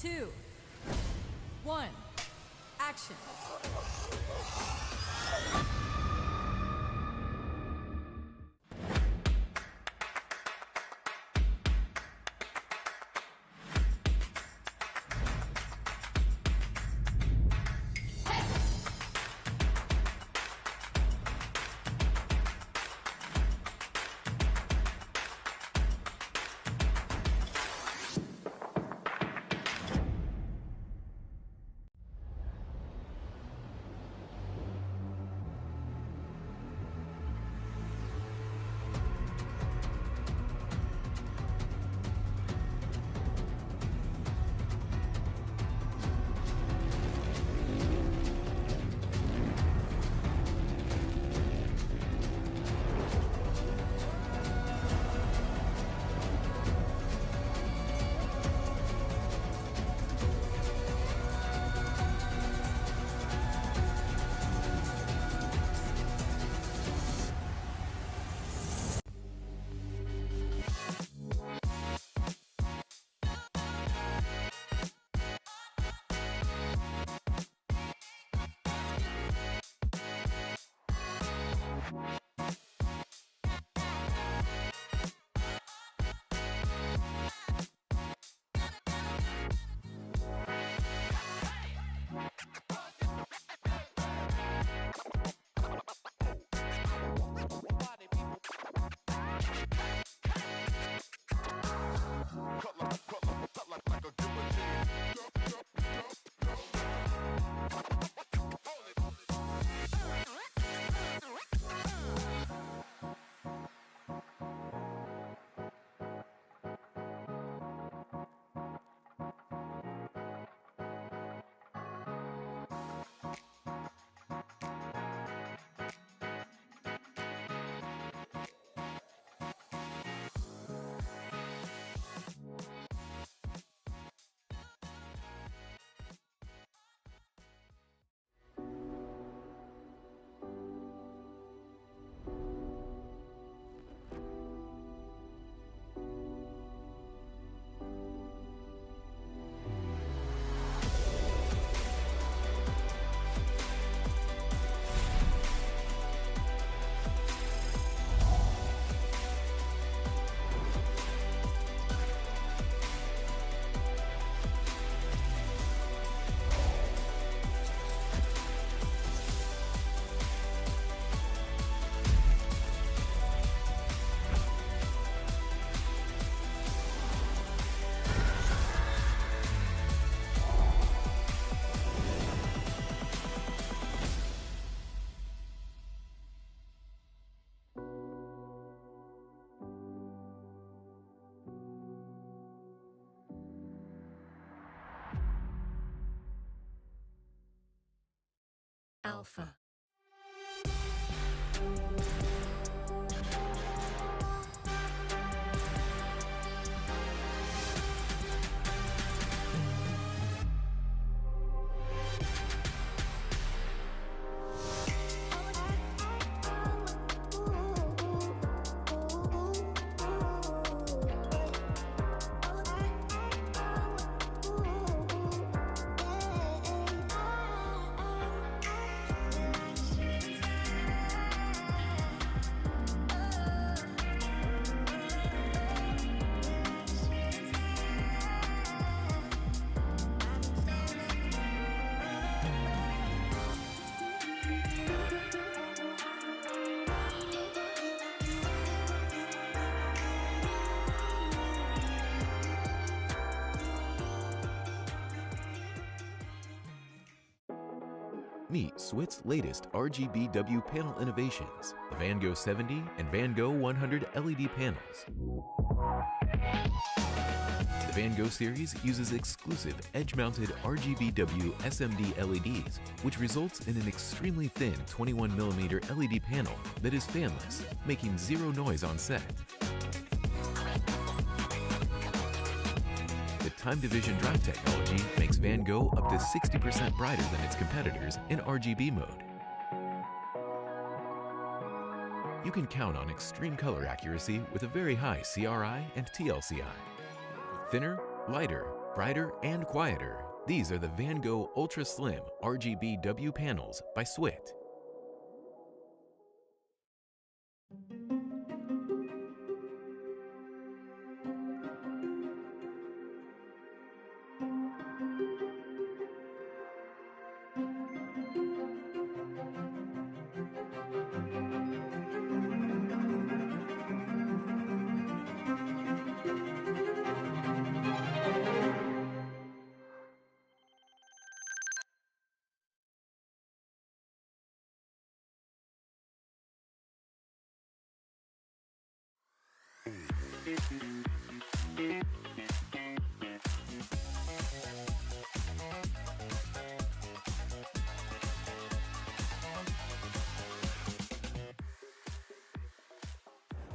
2, 1, action. Alpha. Meet Swit's latest RGBW panel innovations, the Van Gogh 70 and Van Gogh 100 LED panels. The Van Gogh series uses exclusive edge-mounted RGBW SMD LEDs, which results in an extremely thin 21mm LED panel that is fanless, making zero noise on set. The time division drive technology makes Van Gogh up to 60% brighter than its competitors in RGB mode. You can count on extreme color accuracy with a very high CRI and TLCI. Thinner, lighter, brighter and quieter. These are the Van Gogh Ultra Slim RGB W panels by Swit.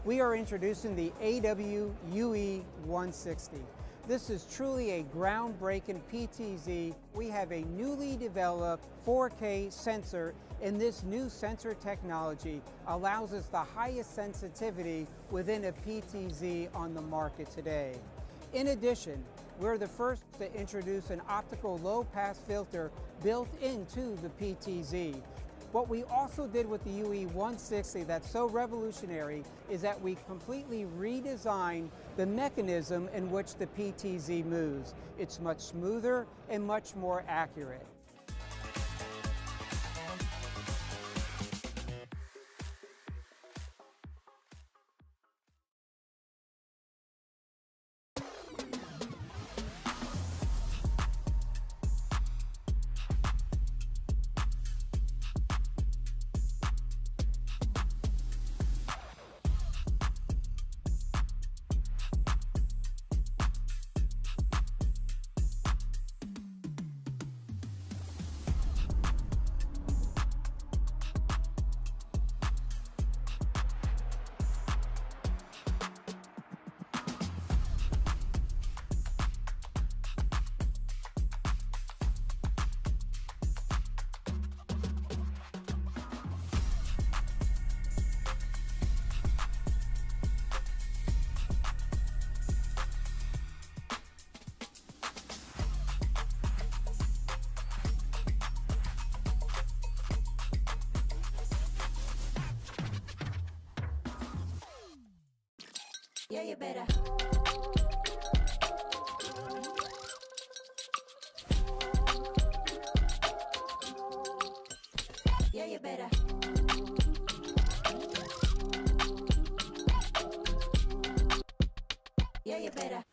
We are introducing the AW-UE160. This is truly a groundbreaking PTZ. We have a newly developed 4K sensor, and this new sensor technology allows us the highest sensitivity within a PTZ on the market today. In addition, we're the first to introduce an optical low-pass filter built into the PTZ. What we also did with the UE160 that's so revolutionary is that we completely redesigned the mechanism in which the PTZ moves. It's much smoother and much more accurate. Yeah, you better. Yeah, you better. Yeah, you better.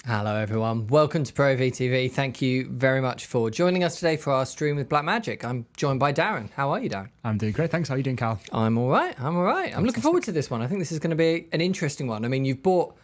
Hello everyone, welcome to ProAV TV. Thank you very much for joining us today for our stream with Blackmagic. I'm joined by Darren. How are you, Darren? I'm doing great, thanks. How are you doing, Carl? I'm all right. I'm looking forward to this one. I think this is going to be an interesting one. I mean, you bought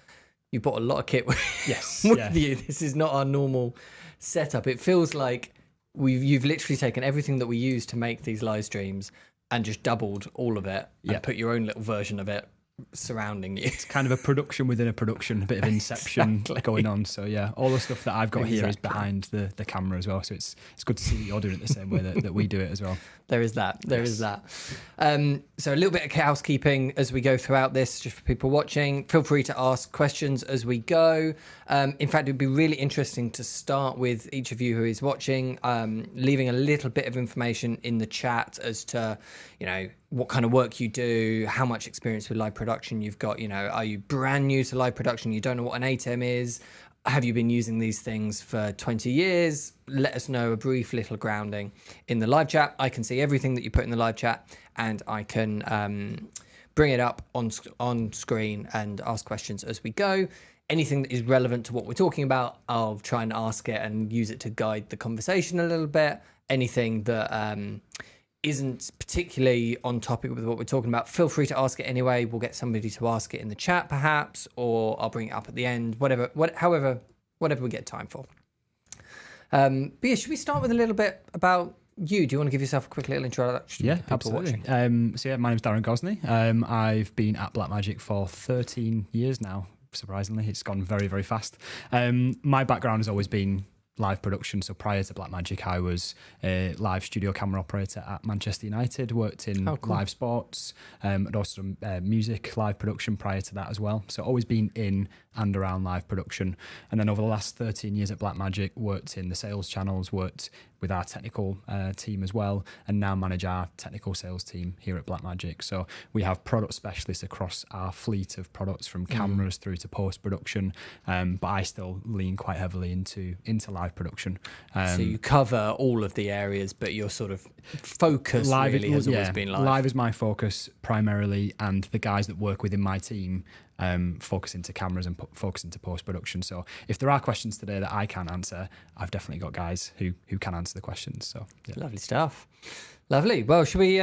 a lot of kit Yes, with you. This is not our normal setup. It feels like you've literally taken everything that we use to make these live streams and just doubled all of it and put your own little version of it surrounding you. It's kind of a production within a production, a bit of inception going on. So yeah, all the stuff that I've got here is behind the camera as well. So it's good to see that you're doing it the same way that we do it as well. There is that. There is that. So a little bit of housekeeping as we go throughout this, just for people watching. Feel free to ask questions as we go. In fact, it'd be really interesting to start with each of you who is watching, leaving a little bit of information in the chat as to, what kind of work you do, how much experience with live production you've got. Are you brand new to live production? You don't know what an ATEM is? have you been using these things for 20 years? Let us know a brief little grounding in the live chat. I can see everything that you put in the live chat, and I can bring it up on screen and ask questions as we go. Anything that is relevant to what we're talking about, I'll try and ask it and use it to guide the conversation a little bit. Anything that isn't particularly on topic with what we're talking about, feel free to ask it anyway. We'll get somebody to ask it in the chat perhaps, or I'll bring it up at the end, whatever we get time for. But yeah, should we start with a little bit about you? Do you want to give yourself a quick little introduction? Yeah, to people absolutely. Watching? So yeah, my name's Darren Gosney. I've been at Blackmagic for 13 years now. Surprisingly, it's gone very, very fast. My background has always been live production. So prior to Blackmagic, I was a live studio camera operator at Manchester United, worked in live sports, and also done music live production prior to that as well. So always been in and around live production. And then over the last 13 years at Blackmagic, worked in the sales channels, worked with our technical team as well, and now manage our technical sales team here at Blackmagic. So we have product specialists across our fleet of products, from cameras through to post-production, but I still lean quite heavily into live production. So you cover all of the areas, but your sort of focus really has always been live. Live is my focus primarily, and the guys that work within my team focus into cameras and focus into post-production. So if there are questions today that I can't answer, I've definitely got guys who can answer the questions. So yeah. Lovely stuff. Lovely. Well, should we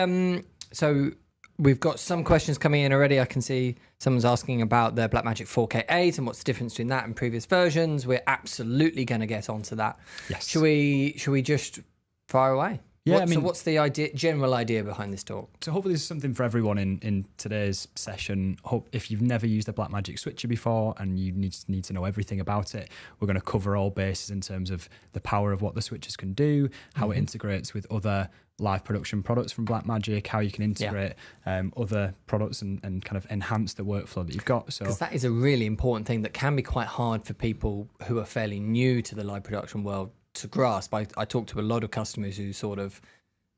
so we've got some questions coming in already. I can see someone's asking about the Blackmagic 4K8 and what's the difference between that and previous versions. We're absolutely going to get onto that. Yes. Should we just fire away? Yeah, so what's the general idea behind this talk? So hopefully there's something for everyone in today's session. If you've never used a Blackmagic switcher before and you need to know everything about it, we're going to cover all bases in terms of the power of what the switchers can do, how it integrates with other live production products from Blackmagic, how you can integrate other products and kind of enhance the workflow that you've got. So, because that is a really important thing that can be quite hard for people who are fairly new to the live production world to grasp. I talk to a lot of customers who sort of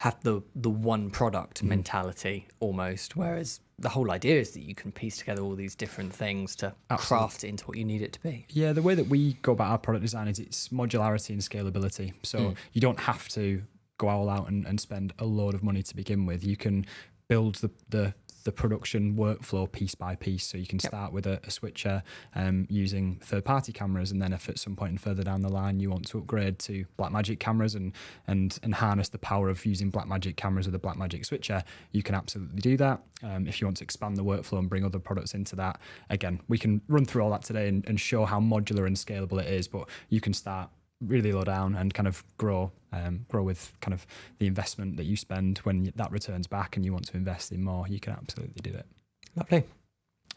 have the one product mentality almost, whereas the whole idea is that you can piece together all these different things to craft it into what you need it to be. Yeah, the way that we go about our product design is it's modularity and scalability. So you don't have to go all out and spend a load of money to begin with. You can build the production workflow piece by piece. So you can start with a switcher using third-party cameras, and then if at some point and further down the line you want to upgrade to Blackmagic cameras and harness the power of using Blackmagic cameras with a Blackmagic switcher, you can absolutely do that. If you want to expand the workflow and bring other products into that, again, we can run through all that today and show how modular and scalable it is, but you can start really low down and kind of grow with kind of the investment that you spend. When that returns back and you want to invest in more, you can absolutely do it. Lovely.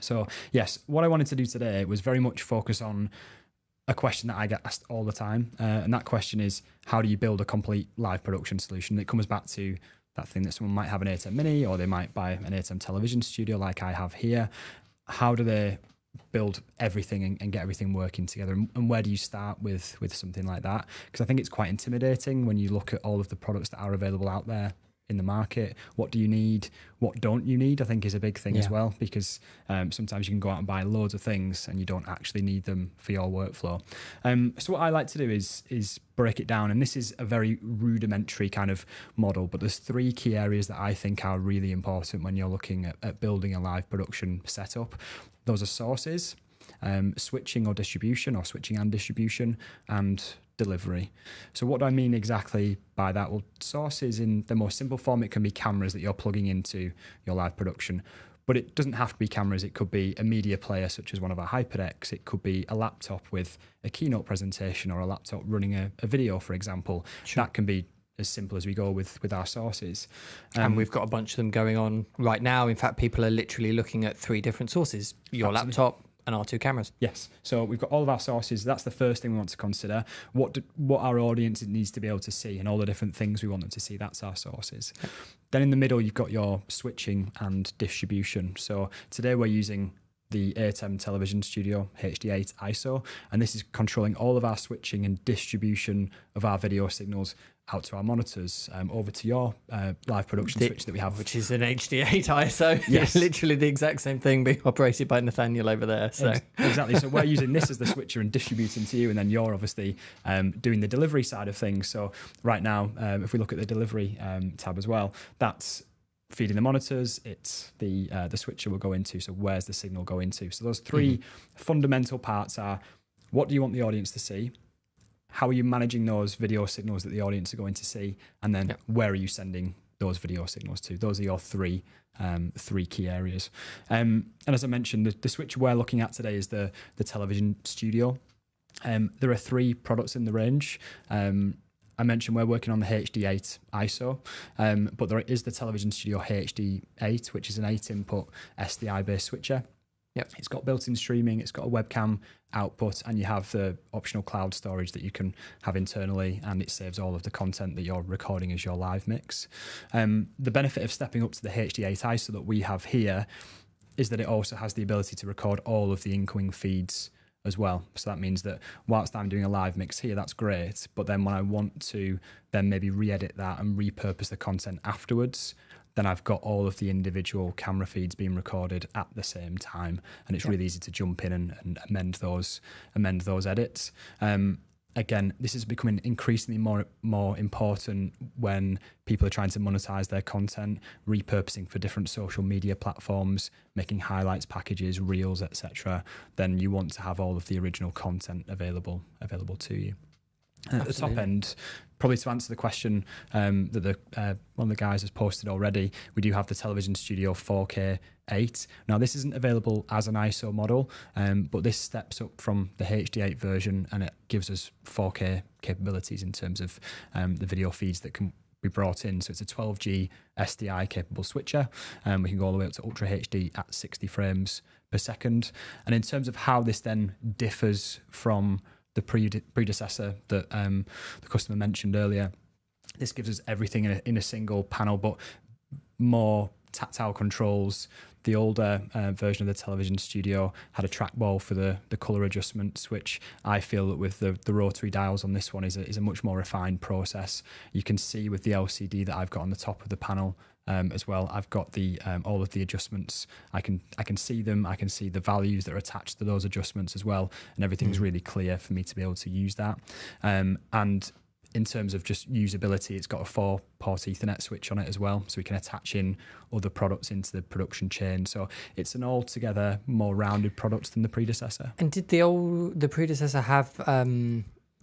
So yes, what I wanted to do today was very much focus on a question that I get asked all the time, and that question is, how do you build a complete live production solution? It comes back to that thing that someone might have an ATEM Mini, or they might buy an ATEM television studio like I have here. How do they build everything and get everything working together, and where do you start with something like that? Because I think it's quite intimidating when you look at all of the products that are available out there in the market. What do you need? What don't you need? I think is a big thing as well, because sometimes you can go out and buy loads of things and you don't actually need them for your workflow. So what I like to do is break it down, and this is a very rudimentary kind of model, but there's 3 key areas that I think are really important when you're looking at building a live production setup. Those are sources, switching or distribution, or switching and distribution, and delivery. So what do I mean exactly by that? Well, sources in the most simple form, it can be cameras that you're plugging into your live production, but it doesn't have to be cameras. It could be a media player such as one of our HyperDecks. It could be a laptop with a keynote presentation, or a laptop running a video, for example. Sure. That can be as simple as we go with our sources. And we've got a bunch of them going on right now. In fact, people are literally looking at 3 different sources: your laptop and our 2 cameras. Yes. So we've got all of our sources. That's the first thing we want to consider. What our audience needs to be able to see, and all the different things we want them to see. That's our sources. Then in the middle, you've got your switching and distribution. So today we're using the ATEM Television Studio HD8 ISO, and this is controlling all of our switching and distribution of our video signals out to our monitors, over to your live production switch that we have. Which is an HD8 ISO. Yes. Literally the exact same thing being operated by Nathaniel over there. So Exactly. So we're using this as the switcher and distributing to you, and then you're obviously doing the delivery side of things. So right now, if we look at the delivery tab as well, that's feeding the monitors. It's the switcher will go into. So where's the signal going to? So those three fundamental parts are: what do you want the audience to see? How are you managing those video signals that the audience are going to see? And then where are you sending those video signals to? Those are your three key areas. And as I mentioned, the switch we're looking at today is the Television Studio. There are 3 products in the range. I mentioned we're working on the HD8 ISO, but there is the Television Studio HD8, which is an 8-input SDI-based switcher. Yep. It's got built-in streaming, it's got a webcam output, and you have the optional cloud storage that you can have internally, and it saves all of the content that you're recording as your live mix. The benefit of stepping up to the HD8 ISO that we have here is that it also has the ability to record all of the incoming feeds as well. So that means that whilst I'm doing a live mix here, that's great, but then when I want to then maybe re-edit that and repurpose the content afterwards, then I've got all of the individual camera feeds being recorded at the same time, and it's really easy to jump in and amend those edits. Again, this is becoming increasingly more important when people are trying to monetize their content, repurposing for different social media platforms, making highlights packages, reels, etc. Then you want to have all of the original content available to you. And at the top end, probably to answer the question that one of the guys has posted already, we do have the Television Studio 4K 8. Now, this isn't available as an ISO model, but this steps up from the HD8 version, and it gives us 4K capabilities in terms of the video feeds that can be brought in. So it's a 12G SDI capable switcher, and we can go all the way up to Ultra HD at 60 frames per second. And in terms of how this then differs from the predecessor that the customer mentioned earlier, this gives us everything in a single panel, but more tactile controls. The older version of the Television Studio had a trackball for the colour adjustments, which I feel that with the rotary dials on this one is a much more refined process. You can see with the LCD that I've got on the top of the panel as well, I've got the all of the adjustments. I can see them. I can see the values that are attached to those adjustments as well, and everything's really clear for me to be able to use that. And in terms of just usability, it's got a 4-port Ethernet switch on it as well, so we can attach in other products into the production chain. So it's an altogether more rounded product than the predecessor. And did the predecessor have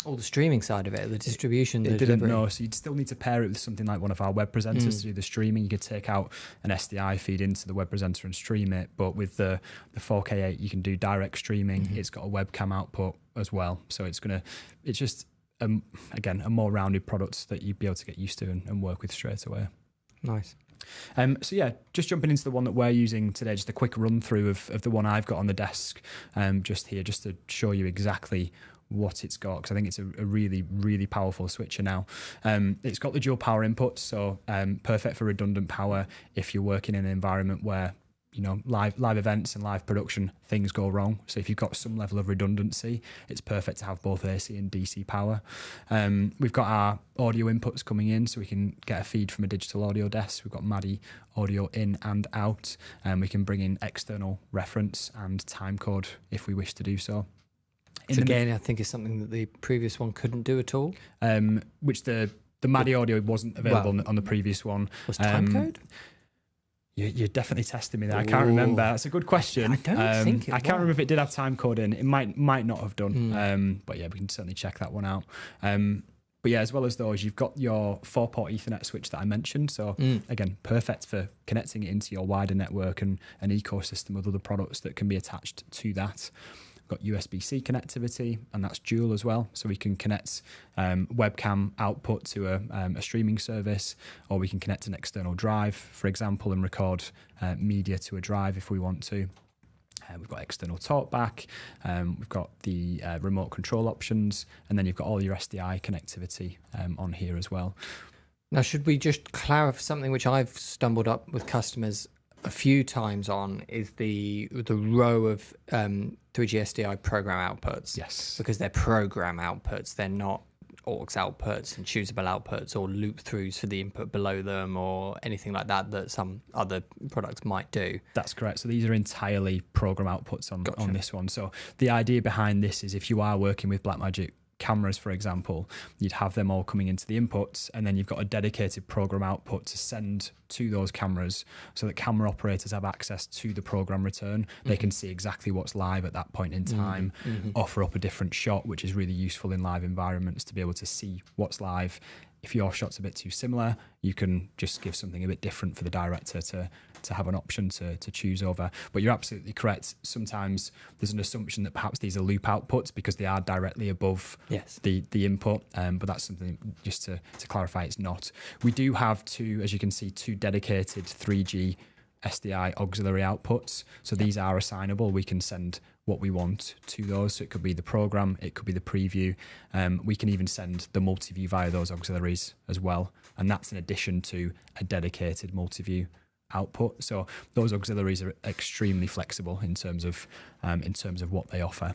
all the streaming side of it, the distribution? It didn't, no. So you'd still need to pair it with something like one of our web presenters to do the streaming. You could take out an SDI feed into the web presenter and stream it, but with the 4K8, you can do direct streaming. It's got a webcam output as well, so it's just again, a more rounded product that you'd be able to get used to and work with straight away. Nice. So yeah, just jumping into the one that we're using today, just a quick run through of the one I've got on the desk just here, just to show you exactly what it's got, because I think it's a really, really powerful switcher now. It's got the dual power inputs, so perfect for redundant power if you're working in an environment where live events and live production, things go wrong. So if you've got some level of redundancy, it's perfect to have both AC and DC power. We've got our audio inputs coming in, so we can get a feed from a digital audio desk. We've got MADI audio in and out, and we can bring in external reference and time code if we wish to do so. Again, I think is something that the previous one couldn't do at all. Which the MADI audio wasn't available on the previous one. Was time code? You're definitely testing me there. I can't remember. That's a good question. I don't think it I can't remember if it did have time code in. It might not have done. But yeah, we can certainly check that one out. But yeah, as well as those, you've got your 4-port Ethernet switch that I mentioned. So again, perfect for connecting it into your wider network and an ecosystem of other products that can be attached to that. Got USB-C connectivity, and that's dual as well, so we can connect webcam output to a streaming service, or we can connect an external drive, for example, and record media to a drive if we want to. We've got external talkback, we've got the remote control options, and then you've got all your SDI connectivity on here as well. Now, should we just clarify something which I've stumbled up with customers? a few times on is the row of 3G SDI program outputs. Yes. Because they're program outputs. They're not aux outputs and choosable outputs or loop throughs for the input below them or anything like that some other products might do. That's correct. So these are entirely program outputs on this one. So the idea behind this is if you are working with Blackmagic cameras, for example, you'd have them all coming into the inputs, and then you've got a dedicated program output to send to those cameras so that camera operators have access to the program return. They can see exactly what's live at that point in time, offer up a different shot, which is really useful in live environments to be able to see what's live. If your shot's a bit too similar, you can just give something a bit different for the director to have an option to choose over. But you're absolutely correct. Sometimes there's an assumption that perhaps these are loop outputs because they are directly above the input. But that's something just to clarify, it's not. We do have as you can see, two dedicated 3G SDI auxiliary outputs. So these are assignable. We can send what we want to those. So it could be the program, it could be the preview. We can even send the multi-view via those auxiliaries as well. And that's in addition to a dedicated multi-view output. So those auxiliaries are extremely flexible in terms of what they offer.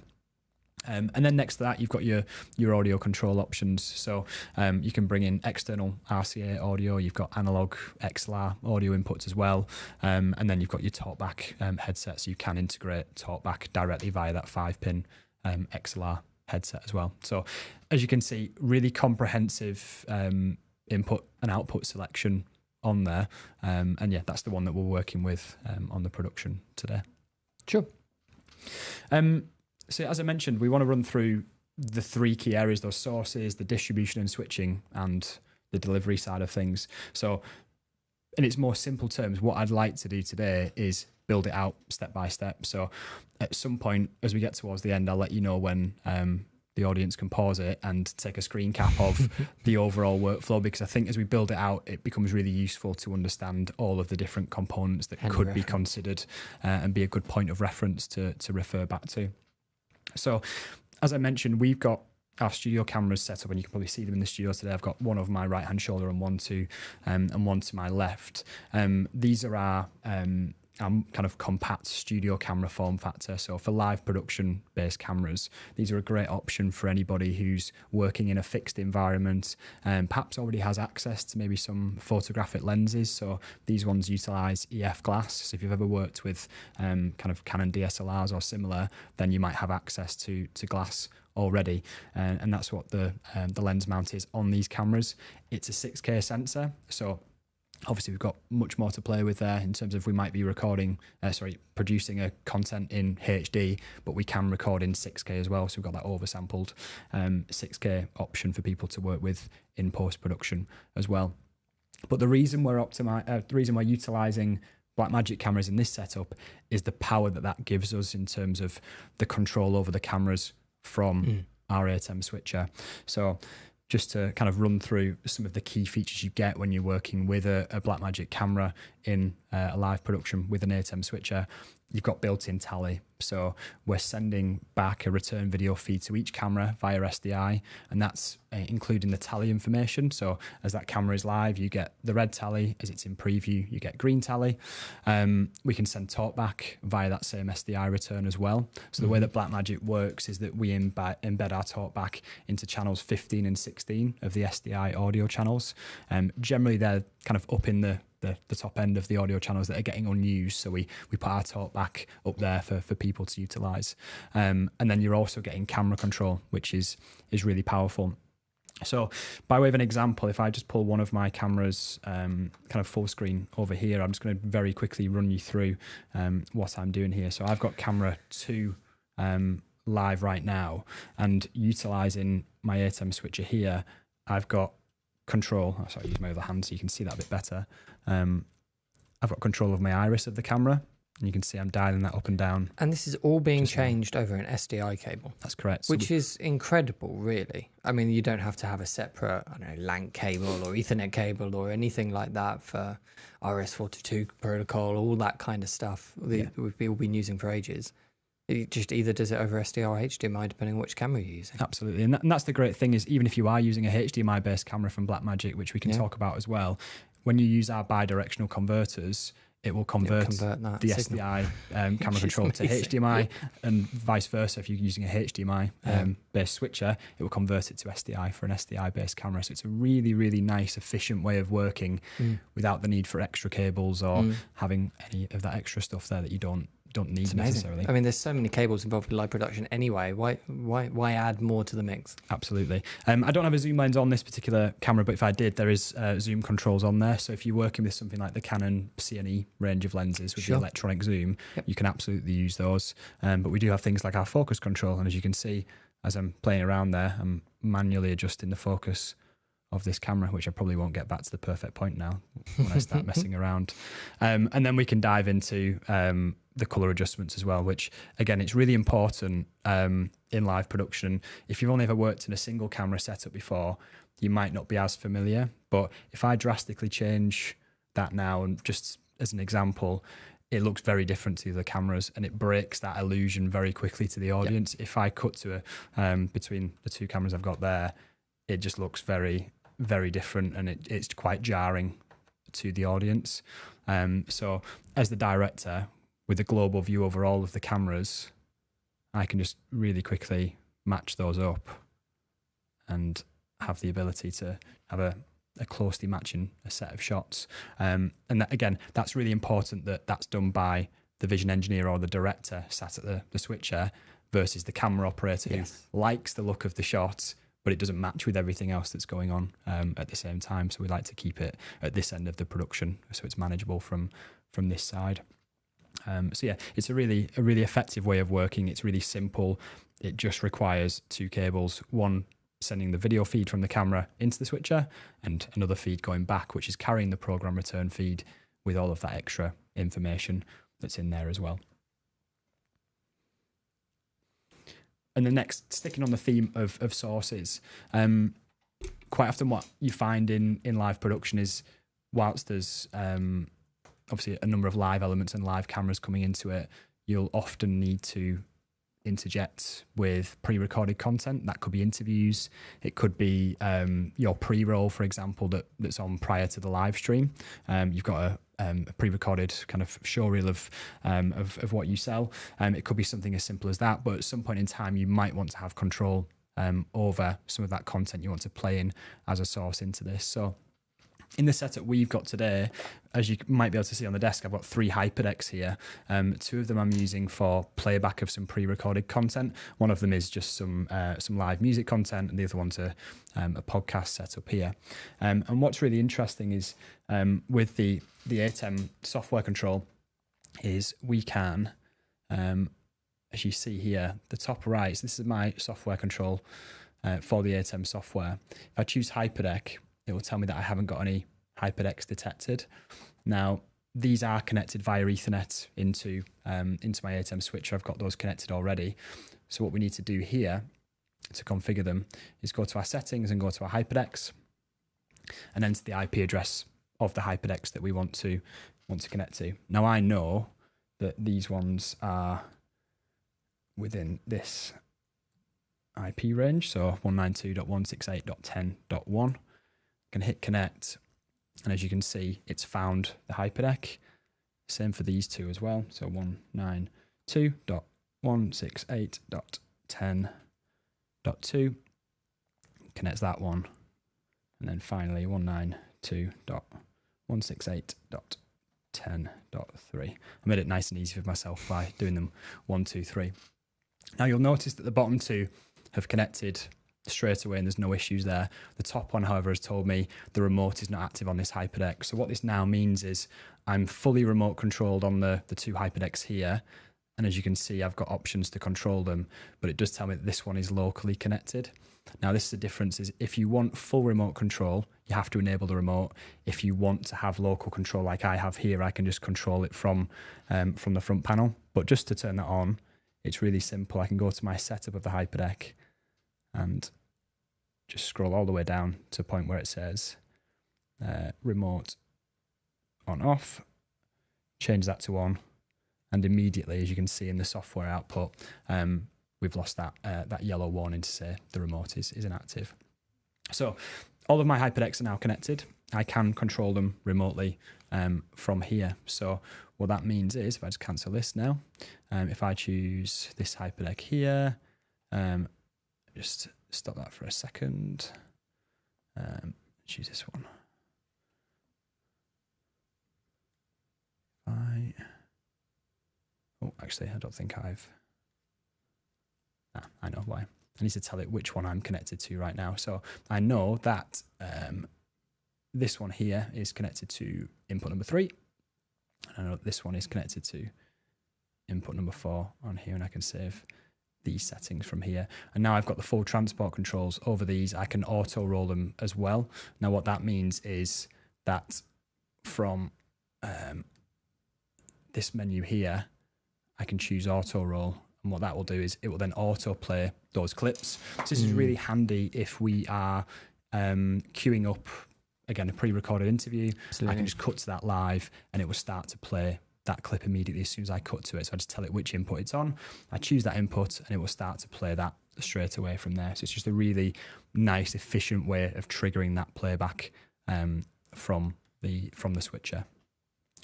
And then next to that, you've got your audio control options. So you can bring in external RCA audio. You've got analog XLR audio inputs as well. And then you've got your talkback headset. So you can integrate talkback directly via that 5-pin XLR headset as well. So as you can see, really comprehensive input and output selection on there. And yeah, that's the one that we're working with on the production today. Sure. So as I mentioned, we want to run through the three key areas, those sources, the distribution and switching, and the delivery side of things. So in its more simple terms, what I'd like to do today is build it out step by step. So at some point, as we get towards the end, I'll let you know when the audience can pause it and take a screen cap of the overall workflow, because I think as we build it out, it becomes really useful to understand all of the different components that could be considered and be a good point of reference to refer back to. So, as I mentioned, we've got our studio cameras set up, and you can probably see them in the studio today. I've got one over my right-hand shoulder and one to my left. These are our kind of compact studio camera form factor. So for live production based cameras, these are a great option for anybody who's working in a fixed environment and perhaps already has access to maybe some photographic lenses. So these ones utilize EF glass. So if you've ever worked with kind of Canon DSLRs or similar, then you might have access to glass already, and that's what the lens mount is on these cameras. It's a 6K sensor, so obviously we've got much more to play with there in terms of we might be producing a content in HD, but we can record in 6K as well. So we've got that oversampled 6K option for people to work with in post-production as well. But the reason we're utilizing Blackmagic cameras in this setup is the power that gives us in terms of the control over the cameras from our ATEM switcher. So just to kind of run through some of the key features you get when you're working with a Blackmagic camera in a live production with an ATEM switcher. You've got built-in tally. So we're sending back a return video feed to each camera via SDI, and that's including the tally information. So as that camera is live, you get the red tally. As it's in preview, you get green tally. We can send talkback via that same SDI return as well. So the way that Blackmagic works is that we embed our talkback into channels 15 and 16 of the SDI audio channels. Generally, they're kind of up in the top end of the audio channels that are getting unused. So we put our talkback up there for people to utilize. And then you're also getting camera control, which is really powerful. So by way of an example, if I just pull one of my cameras kind of full screen over here, I'm just going to very quickly run you through what I'm doing here. So I've got camera 2 live right now, and utilizing my ATEM switcher here, I've got control. I'll use my other hand so you can see that a bit better. I've got control of my iris of the camera, and you can see I'm dialing that up and down. And this is all being changed over an SDI cable. That's correct. Which is incredible, really. I mean, you don't have to have a separate, LAN cable or Ethernet cable or anything like that for RS-422 protocol, all that kind of stuff we've all been using for ages. It just either does it over SDI or HDMI, depending on which camera you're using. Absolutely. And that's the great thing, is even if you are using a HDMI-based camera from Blackmagic, which we can talk about as well, when you use our bidirectional converters, it will convert that the signal. SDI camera control to amazing. HDMI, and vice versa. If you're using a HDMI based switcher, it will convert it to SDI for an SDI based camera. So it's a really, really nice, efficient way of working without the need for extra cables or having any of that extra stuff there that you don't need It's amazing. necessarily. I mean, there's so many cables involved in live production anyway. Why add more to the mix? Absolutely. I don't have a zoom lens on this particular camera, but if I did, there is zoom controls on there. So if you're working with something like the Canon CNE range of lenses with the electronic zoom, you can absolutely use those. But we do have things like our focus control. And as you can see, as I'm playing around there, I'm manually adjusting the focus of this camera, which I probably won't get back to the perfect point now when I start messing around. And then we can dive into the color adjustments as well, which again, it's really important in live production. If you've only ever worked in a single camera setup before, you might not be as familiar. But if I drastically change that now, and just as an example, it looks very different to the cameras, and it breaks that illusion very quickly to the audience. If I cut to between the two cameras I've got there, it just looks very, very different, and it's quite jarring to the audience. So as the director, with a global view over all of the cameras, I can just really quickly match those up and have the ability to have a closely matching a set of shots. And that, again, that's really important that that's done by the vision engineer or the director sat at the switcher versus the camera operator who likes the look of the shot, but it doesn't match with everything else that's going on at the same time. So we like to keep it at this end of the production so it's manageable from this side. So yeah, it's a really effective way of working. It's really simple. It just requires two cables, one sending the video feed from the camera into the switcher and another feed going back, which is carrying the program return feed with all of that extra information that's in there as well. And the next, sticking on the theme of sources, quite often what you find in live production is, whilst there's obviously a number of live elements and live cameras coming into it, you'll often need to interject with pre-recorded content. That could be interviews, it could be your pre-roll, for example, that's on prior to the live stream. You've got a pre-recorded kind of show reel of what you sell. It could be something as simple as that, but at some point in time you might want to have control over some of that content you want to play in as a source into this. So in the setup we've got today, as you might be able to see on the desk, I've got 3 HyperDecks here. 2 of them I'm using for playback of some pre-recorded content. One of them is just some live music content, and the other one's a podcast setup here. And what's really interesting is with the ATEM software control is we can, as you see here, the top right, so this is my software control for the ATEM software. If I choose HyperDeck, it will tell me that I haven't got any HyperDecks detected. Now, these are connected via Ethernet into my ATEM switcher. I've got those connected already. So what we need to do here to configure them is go to our settings and go to our HyperDecks and enter the IP address of the HyperDecks that we want to connect to. Now, I know that these ones are within this IP range, so 192.168.10.1. Can hit connect, and as you can see, it's found the HyperDeck. Same for these 2 as well. So 192.168.10.2 connects that one, and then finally 192.168.10.3. I made it nice and easy for myself by doing them 1, 2, 3. Now you'll notice that the bottom 2 have connected straight away and there's no issues there. The top one, however, has told me the remote is not active on this HyperDeck. So what this now means is I'm fully remote controlled on the 2 HyperDecks here, and as you can see, I've got options to control them, but it does tell me that this one is locally connected. Now, this is the difference, is if you want full remote control, you have to enable the remote. If you want to have local control like I have here, I can just control it from the front panel. But just to turn that on, it's really simple. I can go to my setup of the HyperDeck and just scroll all the way down to a point where it says remote on off, change that to on, and immediately, as you can see in the software output, we've lost that yellow warning to say the remote is inactive. So all of my HyperDecks are now connected. I can control them remotely from here. So what that means is, if I just cancel this now, if I choose this HyperDeck here, just stop that for a second, choose this one. Oh, actually, I don't think I know why. I need to tell it which one I'm connected to right now. So I know that this one here is connected to input number 3. And I know this one is connected to input number 4 on here, and I can save these settings from here. And now I've got the full transport controls over these. I can auto roll them as well. Now what that means is that from this menu here, I can choose auto roll, and what that will do is it will then auto play those clips. So this is really handy if we are queuing up, again, a pre-recorded interview. Absolutely. I can just cut to that live and it will start to play that clip immediately as soon as I cut to it. So I just tell it which input it's on. I choose that input and it will start to play that straight away from there. So it's just a really nice, efficient way of triggering that playback from the switcher.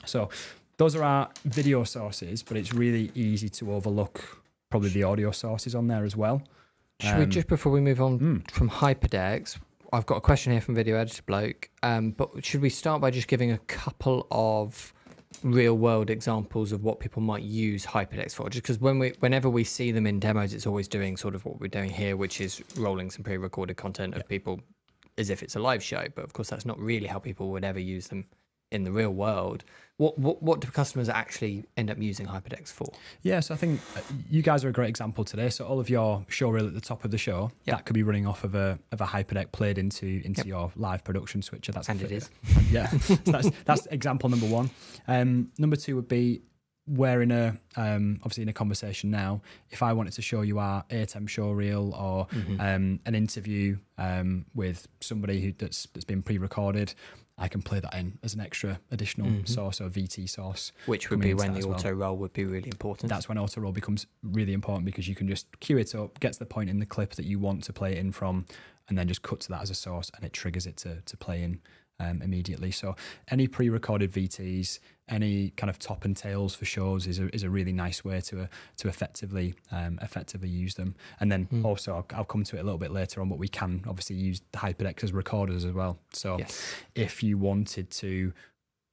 So those are our video sources, but it's really easy to overlook probably the audio sources on there as well. Should we, just before we move on from HyperDecks, I've got a question here from Video Editor Bloke, but should we start by just giving a couple of real world examples of what people might use HyperDecks for? Just because whenever we see them in demos, it's always doing sort of what we're doing here, which is rolling some pre-recorded content of people as if it's a live show. But of course, that's not really how people would ever use them in the real world. What do customers actually end up using HyperDecks for? Yeah, so I think you guys are a great example today. So all of your show reel at the top of the show, that could be running off of a HyperDeck played into your live production switcher. It is. Yeah, so that's example number 1. Number 2 would be we're in obviously in a conversation now. If I wanted to show you our ATEM show reel or an interview with somebody that's been pre-recorded, I can play that in as an extra additional source or VT source. Which would be when the auto roll would be really important. That's when auto roll becomes really important, because you can just queue it up, get to the point in the clip that you want to play it in from, and then just cut to that as a source, and it triggers it to play in immediately. So any pre-recorded VTs, any kind of top and tails for shows is a really nice way to effectively use them. And then also I'll come to it a little bit later on, but we can obviously use the HyperDecks as recorders as well. So if you wanted to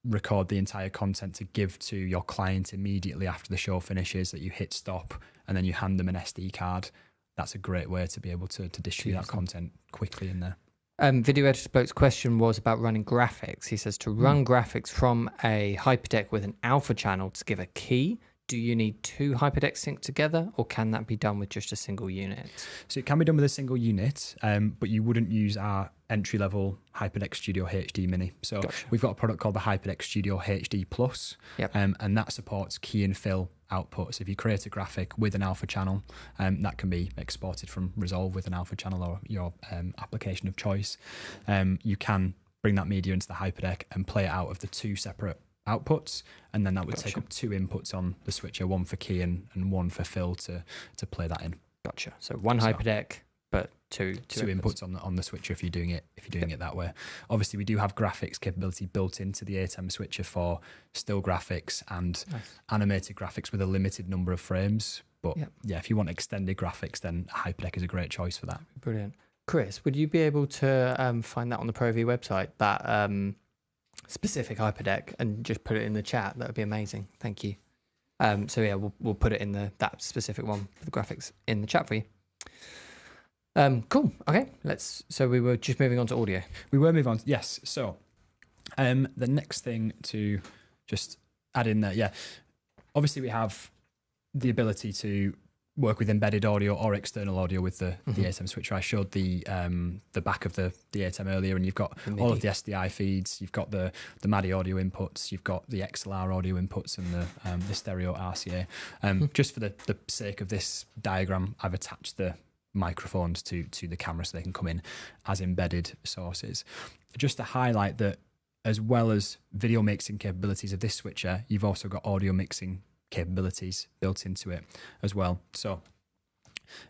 record the entire content to give to your client immediately after the show finishes, that you hit stop and then you hand them an SD card, that's a great way to be able to distribute that content quickly in there. Video Editor Bloke's question was about running graphics. He says, to run graphics from a HyperDeck with an alpha channel to give a key, do you need 2 HyperDecks synced together, or can that be done with just a single unit? So it can be done with a single unit, but you wouldn't use our entry-level HyperDeck Studio HD Mini. So we've got a product called the HyperDeck Studio HD Plus, and that supports key and fill outputs. If you create a graphic with an alpha channel, that can be exported from Resolve with an alpha channel or your application of choice. You can bring that media into the HyperDeck and play it out of the 2 separate outputs, and then that would take up 2 inputs on the switcher, 1 for key and 1 for fill to play that in. Gotcha. So 1 HyperDeck, but two inputs on the switcher if you're doing it that way. Obviously, we do have graphics capability built into the ATEM switcher for still graphics and animated graphics with a limited number of frames. But if you want extended graphics, then HyperDeck is a great choice for that. Brilliant. Chris, would you be able to find that on the ProAV website, that specific HyperDeck, and just put it in the chat? That would be amazing. Thank you. We'll put it in that specific one for the graphics in the chat for you. Cool. Okay, so we were just moving on to audio. We were moving on. Yes. So the next thing to just add in there, obviously we have the ability to work with embedded audio or external audio with the ATEM switcher. I showed the back of the ATEM earlier, and you've got all of the SDI feeds, you've got the MADI audio inputs, you've got the XLR audio inputs, and the stereo RCA. Just for the sake of this diagram, I've attached the microphones to the camera so they can come in as embedded sources. Just to highlight that, as well as video mixing capabilities of this switcher, you've also got audio mixing capabilities built into it as well. So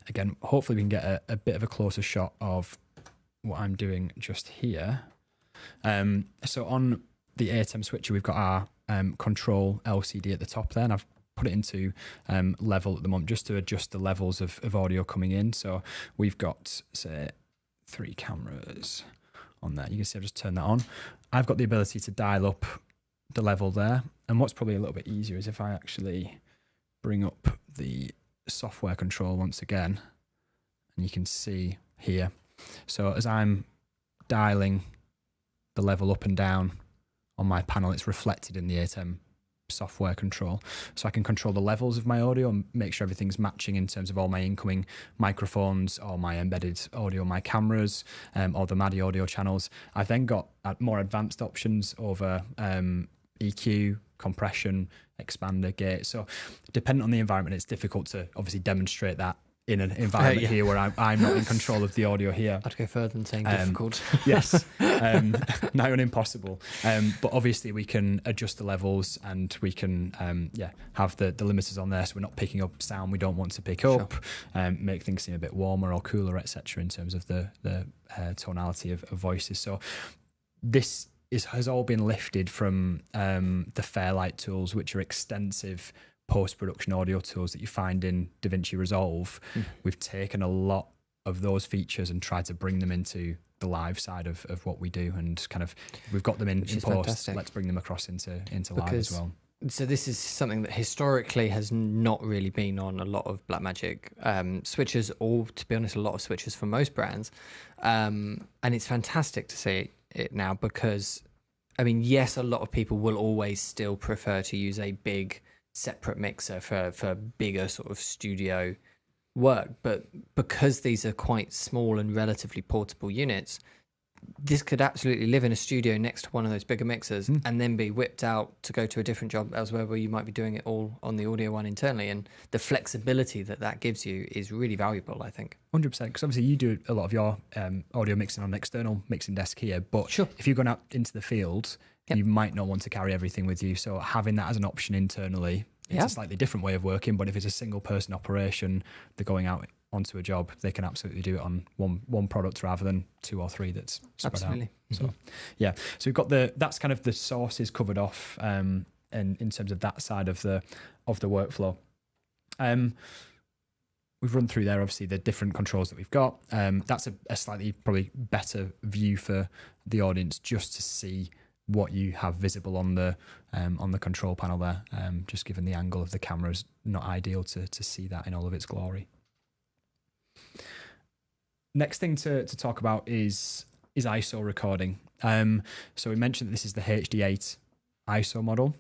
again, hopefully we can get a bit of a closer shot of what I'm doing just here. So on the ATEM switcher, we've got our control LCD at the top there, and I've put it into level at the moment just to adjust the levels of audio coming in. So we've got, say, 3 cameras on there. You can see I've just turned that on. I've got the ability to dial up the level there. And what's probably a little bit easier is if I actually bring up the software control once again, and you can see here. So as I'm dialing the level up and down on my panel, it's reflected in the ATEM software control. So I can control the levels of my audio and make sure everything's matching in terms of all my incoming microphones or my embedded audio, my cameras, or the MADI audio channels. I've then got more advanced options over EQ, compression, expander, gate. So depending on the environment, it's difficult to obviously demonstrate that in an environment here where I'm not in control of the audio here. I'd go further than saying difficult. Yes, nigh on impossible. But obviously we can adjust the levels, and we can have the limiters on there, so we're not picking up sound we don't want to pick up, make things seem a bit warmer or cooler, etc. in terms of the tonality of voices. So this has all been lifted from the Fairlight tools, which are extensive post-production audio tools that you find in DaVinci Resolve. We've taken a lot of those features and tried to bring them into the live side of what we do, and kind of we've got them in post. Fantastic. Let's bring them across into live as well. So this is something that historically has not really been on a lot of Blackmagic switchers, or to be honest, a lot of switchers for most brands. And it's fantastic to see it now, because, I mean, yes, a lot of people will always still prefer to use a big separate mixer for bigger sort of studio work, but because these are quite small and relatively portable units, this could absolutely live in a studio next to one of those bigger mixers and then be whipped out to go to a different job elsewhere where you might be doing it all on the audio one internally. And the flexibility that gives you is really valuable, I think. 100%, because obviously you do a lot of your audio mixing on an external mixing desk here, but sure, if you're going out into the field, you might not want to carry everything with you. So having that as an option internally, it's a slightly different way of working, but if it's a single person operation, they're going out onto a job, they can absolutely do it on one product rather than 2 or 3 that's spread out. So so we've got that's kind of the sources covered off, and in terms of that side of the workflow. We've run through there obviously the different controls that we've got. That's a slightly probably better view for the audience, just to see what you have visible on the control panel there. Just given the angle of the camera is not ideal to see that in all of its glory. Next thing to talk about is ISO recording. So we mentioned that this is the HD8 ISO model.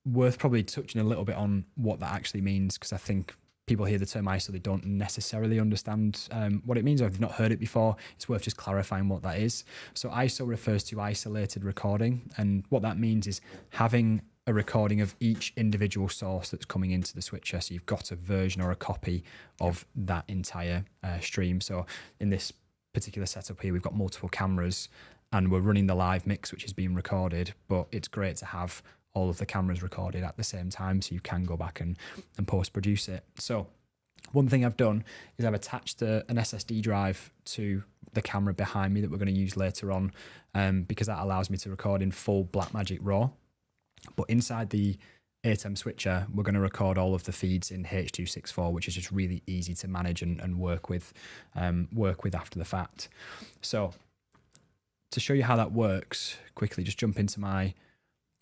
Worth probably touching a little bit on what that actually means, because I think people hear the term ISO, they don't necessarily understand what it means, or if they've not heard it before, it's worth just clarifying what that is. So ISO refers to isolated recording, and what that means is having a recording of each individual source that's coming into the switcher. So you've got a version or a copy of that entire stream. So in this particular setup here, we've got multiple cameras and we're running the live mix, which is being recorded, but it's great to have all of the cameras recorded at the same time, so you can go back and post-produce it. So one thing I've done is I've attached an SSD drive to the camera behind me that we're going to use later on, because that allows me to record in full Blackmagic RAW. But inside the ATEM switcher, we're going to record all of the feeds in H.264, which is just really easy to manage and work with after the fact. So to show you how that works, quickly just jump into my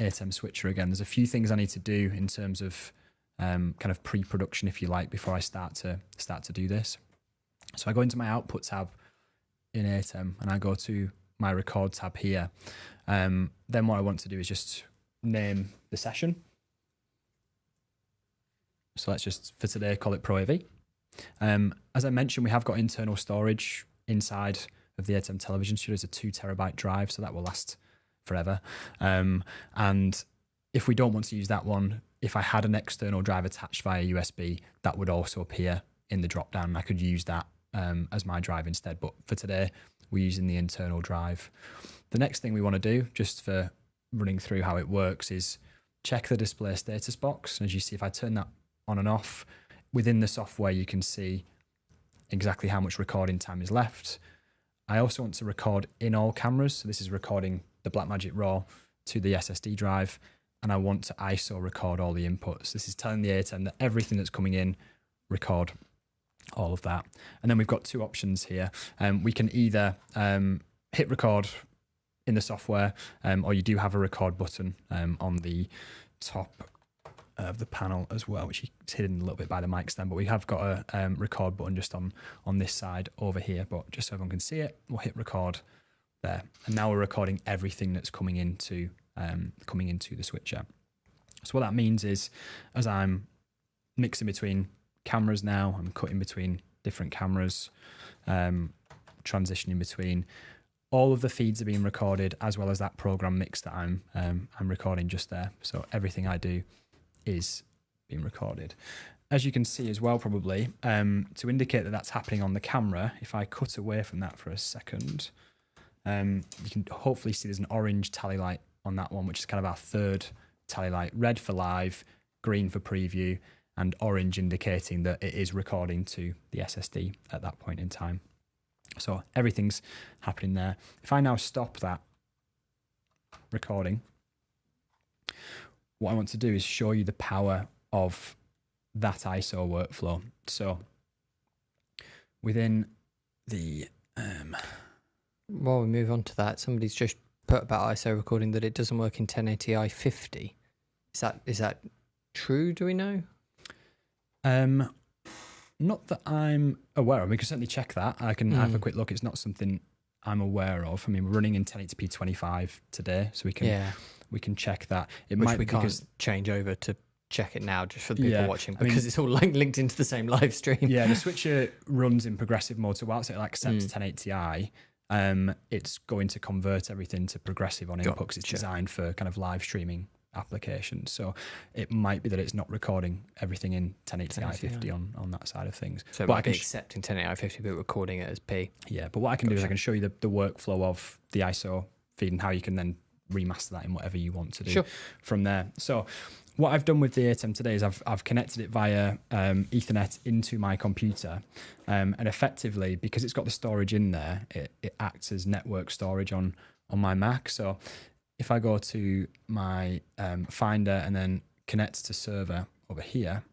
ATEM switcher again. There's a few things I need to do in terms of kind of pre-production, if you like, before I start to do this. So I go into my output tab in ATEM and I go to my record tab here. Then what I want to do is just name the session. So let's just, for today, call it ProAV. As I mentioned, we have got internal storage inside of the ATEM television studio. It's a 2 terabyte drive, so that will last forever. And if we don't want to use that one, if I had an external drive attached via USB, that would also appear in the drop down. I could use that as my drive instead. But for today, we're using the internal drive. The next thing we want to do, just for running through how it works, is check the display status box. As you see, if I turn that on and off, within the software, you can see exactly how much recording time is left. I also want to record in all cameras. So this is recording the Blackmagic RAW to the SSD drive, and I want to ISO record all the inputs. This is telling the ATEM that everything that's coming in, record all of that. And then we've got two options here. We can either hit record in the software, or you do have a record button on the top of the panel as well, which is hidden a little bit by the mic stand, but we have got a record button just on this side over here. But just so everyone can see it, we'll hit record there, and now we're recording everything that's coming into the switcher. So what that means is, as I'm mixing between cameras now, I'm cutting between different cameras, transitioning between, all of the feeds are being recorded, as well as that program mix that I'm recording just there. So everything I do is being recorded. As you can see as well, probably, to indicate that that's happening on the camera, if I cut away from that for a second, you can hopefully see there's an orange tally light on that one, which is kind of our third tally light. Red for live, green for preview, and orange indicating that it is recording to the SSD at that point in time. So everything's happening there. If I now stop that recording, what I want to do is show you the power of that ISO workflow. So within the... While we move on to that, somebody's just put about ISO recording that it doesn't work in 1080i 50. Is that true? Do we know? Not that I'm aware of. We can certainly check that. I can have a quick look. It's not something I'm aware of. I mean, we're running in 1080p 25 today, so we can check that. We can't change over to check it now just for the people watching, because it's all linked into the same live stream. Yeah, the switcher runs in progressive mode, so whilst it accepts 1080i, it's going to convert everything to progressive on input because it's designed for kind of live streaming applications. So it might be that it's not recording everything in 1080i 50 on that side of things. So it might be accepting 1080i 50 but recording it as P. Yeah, but what I can do is I can show you the workflow of the ISO feed and how you can then remaster that in whatever you want to do from there. So what I've done with the ATEM today is I've connected it via Ethernet into my computer, and effectively, because it's got the storage in there, it acts as network storage on my Mac. So if I go to my Finder and then connect to server over here,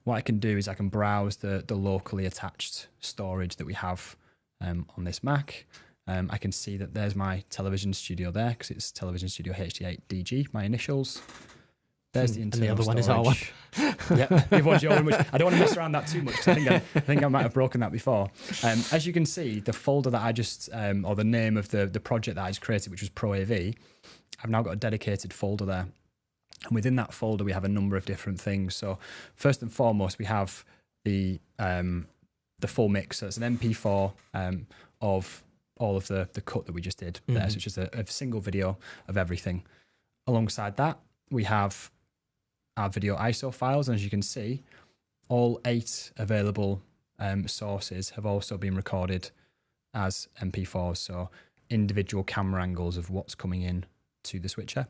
what I can do is I can browse the locally attached storage that we have on this Mac. I can see that there's my television studio there because it's Television Studio HD8DG, my initials. There's the internal and the other storage. one is R1. Yeah, the one's your one, which I don't want to mess around that too much because I think I might have broken that before. As you can see, the folder that I just, or the name of the project that I just created, which was ProAV, I've now got a dedicated folder there. And within that folder, we have a number of different things. So first and foremost, we have the full mix. So it's an MP4 of all of the cut that we just did there. So it's just a single video of everything. Alongside that, we have our video ISO files, and as you can see, all 8 available sources have also been recorded as MP4s, so individual camera angles of what's coming in to the switcher.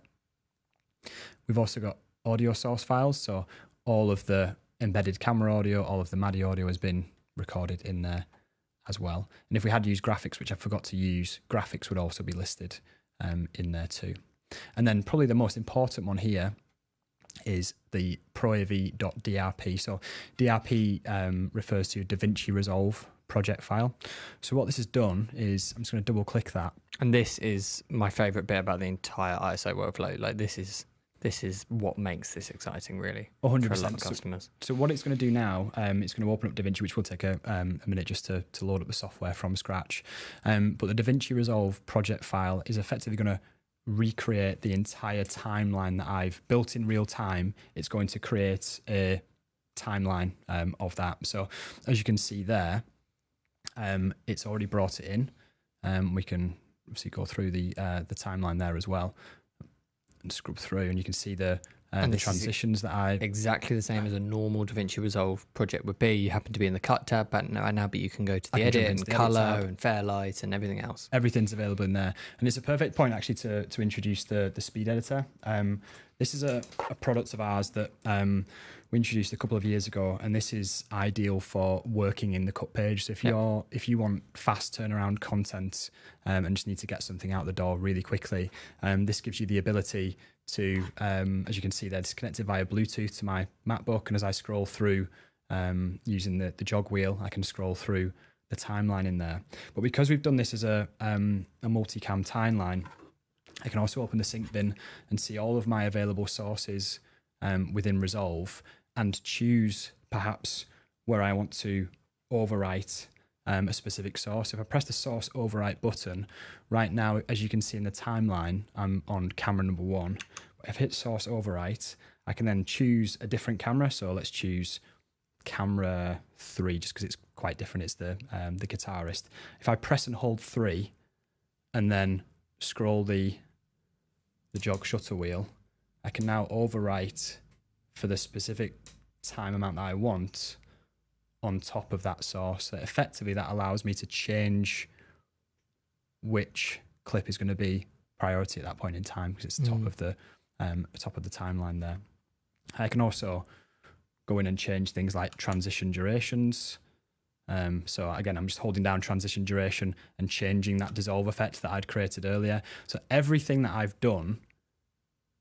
We've also got audio source files, so all of the embedded camera audio, all of the MADI audio has been recorded in there as well. And if we had used graphics, which I forgot to use, graphics would also be listed in there too. And then probably the most important one here is the ProAV.drp. So DRP refers to DaVinci Resolve project file. So what this has done is, I'm just going to double click that. And this is my favorite bit about the entire ISO workflow. Like this is what makes this exciting, really. 100%. For a lot of customers. So what it's going to do now, it's going to open up DaVinci, which will take a minute just to load up the software from scratch. But the DaVinci Resolve project file is effectively going to recreate the entire timeline that I've built in real time. It's going to create a timeline of that. So as you can see there, it's already brought it in. We can obviously go through the timeline there as well and scrub through, and you can see the transitions that I... Exactly the same as a normal DaVinci Resolve project would be. You happen to be in the cut tab but you can go to the edit and color and Fairlight and everything else. Everything's available in there. And it's a perfect point actually to introduce the speed editor. This is a product of ours that we introduced a couple of years ago, and this is ideal for working in the cut page. So if you want fast turnaround content and just need to get something out the door really quickly, this gives you the ability to, as you can see there, it's connected via Bluetooth to my MacBook, and as I scroll through using the jog wheel, I can scroll through the timeline in there. But because we've done this as a multicam timeline, I can also open the sync bin and see all of my available sources within Resolve and choose perhaps where I want to overwrite a specific source. If I press the source overwrite button, right now, as you can see in the timeline, I'm on camera number 1. If I hit source overwrite, I can then choose a different camera. So let's choose camera 3, just because it's quite different. It's the guitarist. If I press and hold 3 and then scroll the jog shutter wheel, I can now overwrite for the specific time amount that I want on top of that source. So effectively, that allows me to change which clip is going to be priority at that point in time, because it's the top of the timeline there. I can also go in and change things like transition durations. So again, I'm just holding down transition duration and changing that dissolve effect that I'd created earlier. So everything that I've done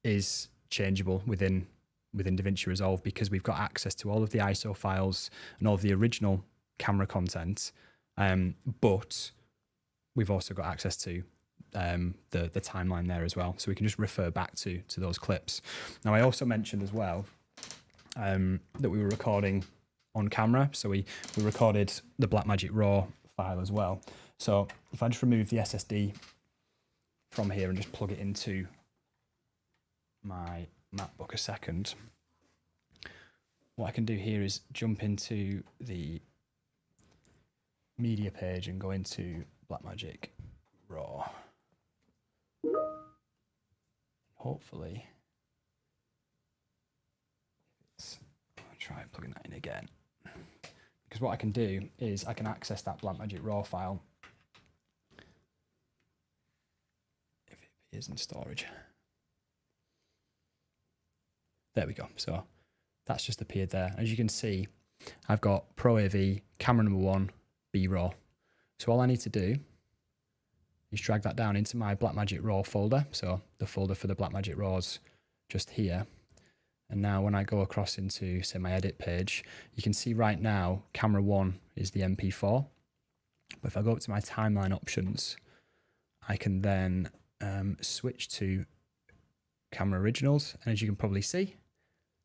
is changeable within DaVinci Resolve, because we've got access to all of the ISO files and all of the original camera content, but we've also got access to the timeline there as well, so we can just refer back to those clips. Now, I also mentioned as well that we were recording on camera, so we recorded the Blackmagic RAW file as well. So if I just remove the SSD from here and just plug it into my MacBook a second, what I can do here is jump into the media page and go into Blackmagic RAW. Hopefully, I'll try plugging that in again, because what I can do is I can access that Blackmagic RAW file if it appears in storage. There we go. So that's just appeared there. As you can see, I've got ProAV, camera number 1, B-RAW. So all I need to do is drag that down into my Blackmagic RAW folder. So the folder for the Blackmagic RAW's just here. And now when I go across into, say, my edit page, you can see right now, camera 1 is the MP4. But if I go up to my timeline options, I can then switch to camera originals. And as you can probably see,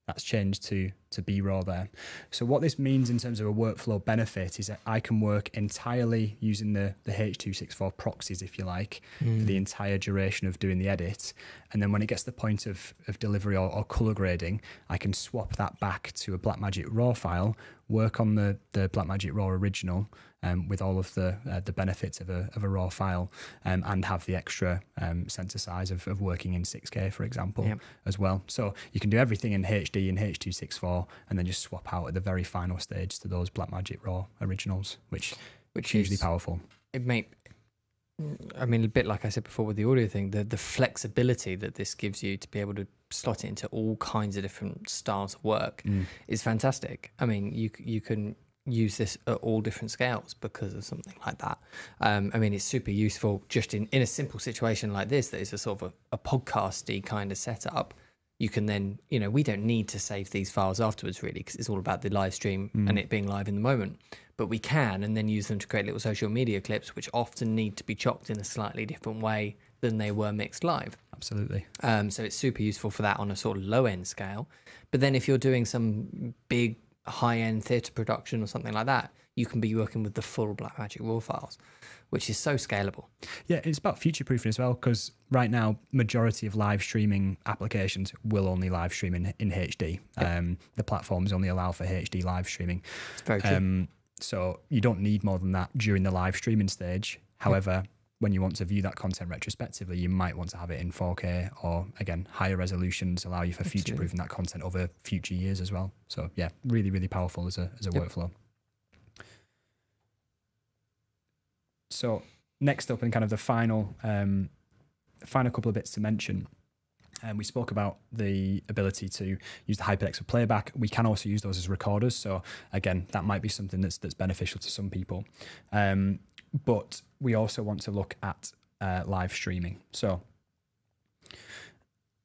that's changed to B-RAW there. So what this means in terms of a workflow benefit is that I can work entirely using the H.264 proxies, if you like, for the entire duration of doing the edit. And then when it gets to the point of delivery or color grading, I can swap that back to a Blackmagic RAW file, work on the Blackmagic RAW original with all of the benefits of a RAW file, and have the extra sensor size of working in 6K, for example, as well. So you can do everything in HD and H.264, and then just swap out at the very final stage to those Blackmagic RAW originals, which is hugely powerful. I mean, a bit like I said before with the audio thing, the flexibility that this gives you to be able to slot it into all kinds of different styles of work is fantastic. I mean, you can use this at all different scales because of something like that. I mean, it's super useful just in a simple situation like this, that is a sort of a podcasty kind of setup. You can then, we don't need to save these files afterwards, really, because it's all about the live stream and it being live in the moment. But we can, and then use them to create little social media clips, which often need to be chopped in a slightly different way than they were mixed live. Absolutely. So it's super useful for that on a sort of low-end scale. But then if you're doing some big high-end theatre production or something like that, you can be working with the full Blackmagic RAW files, which is so scalable. Yeah, it's about future-proofing as well, because right now, majority of live streaming applications will only live stream in HD. Yep. The platforms only allow for HD live streaming. It's very true. So you don't need more than that during the live streaming stage. However, when you want to view that content retrospectively, you might want to have it in 4K, or again, higher resolutions allow you for future-proofing that content over future years as well. So yeah, really, really powerful as a workflow. So next up, and kind of the final couple of bits to mention, And we spoke about the ability to use the HyperDecks for playback. We can also use those as recorders. So again, that might be something that's beneficial to some people. But we also want to look at live streaming. So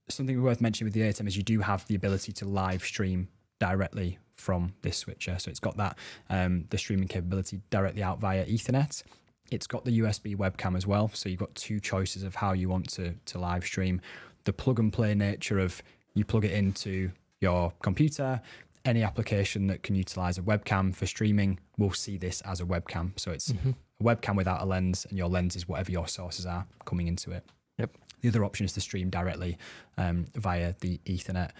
something worth mentioning with the ATEM is you do have the ability to live stream directly from this switcher. So it's got that the streaming capability directly out via Ethernet. It's got the USB webcam as well. So you've got two choices of how you want to live stream. The plug and play nature of you plug it into your computer, any application that can utilize a webcam for streaming will see this as a webcam. So it's a webcam without a lens, and your lens is whatever your sources are coming into it. Yep. The other option is to stream directly via the Ethernet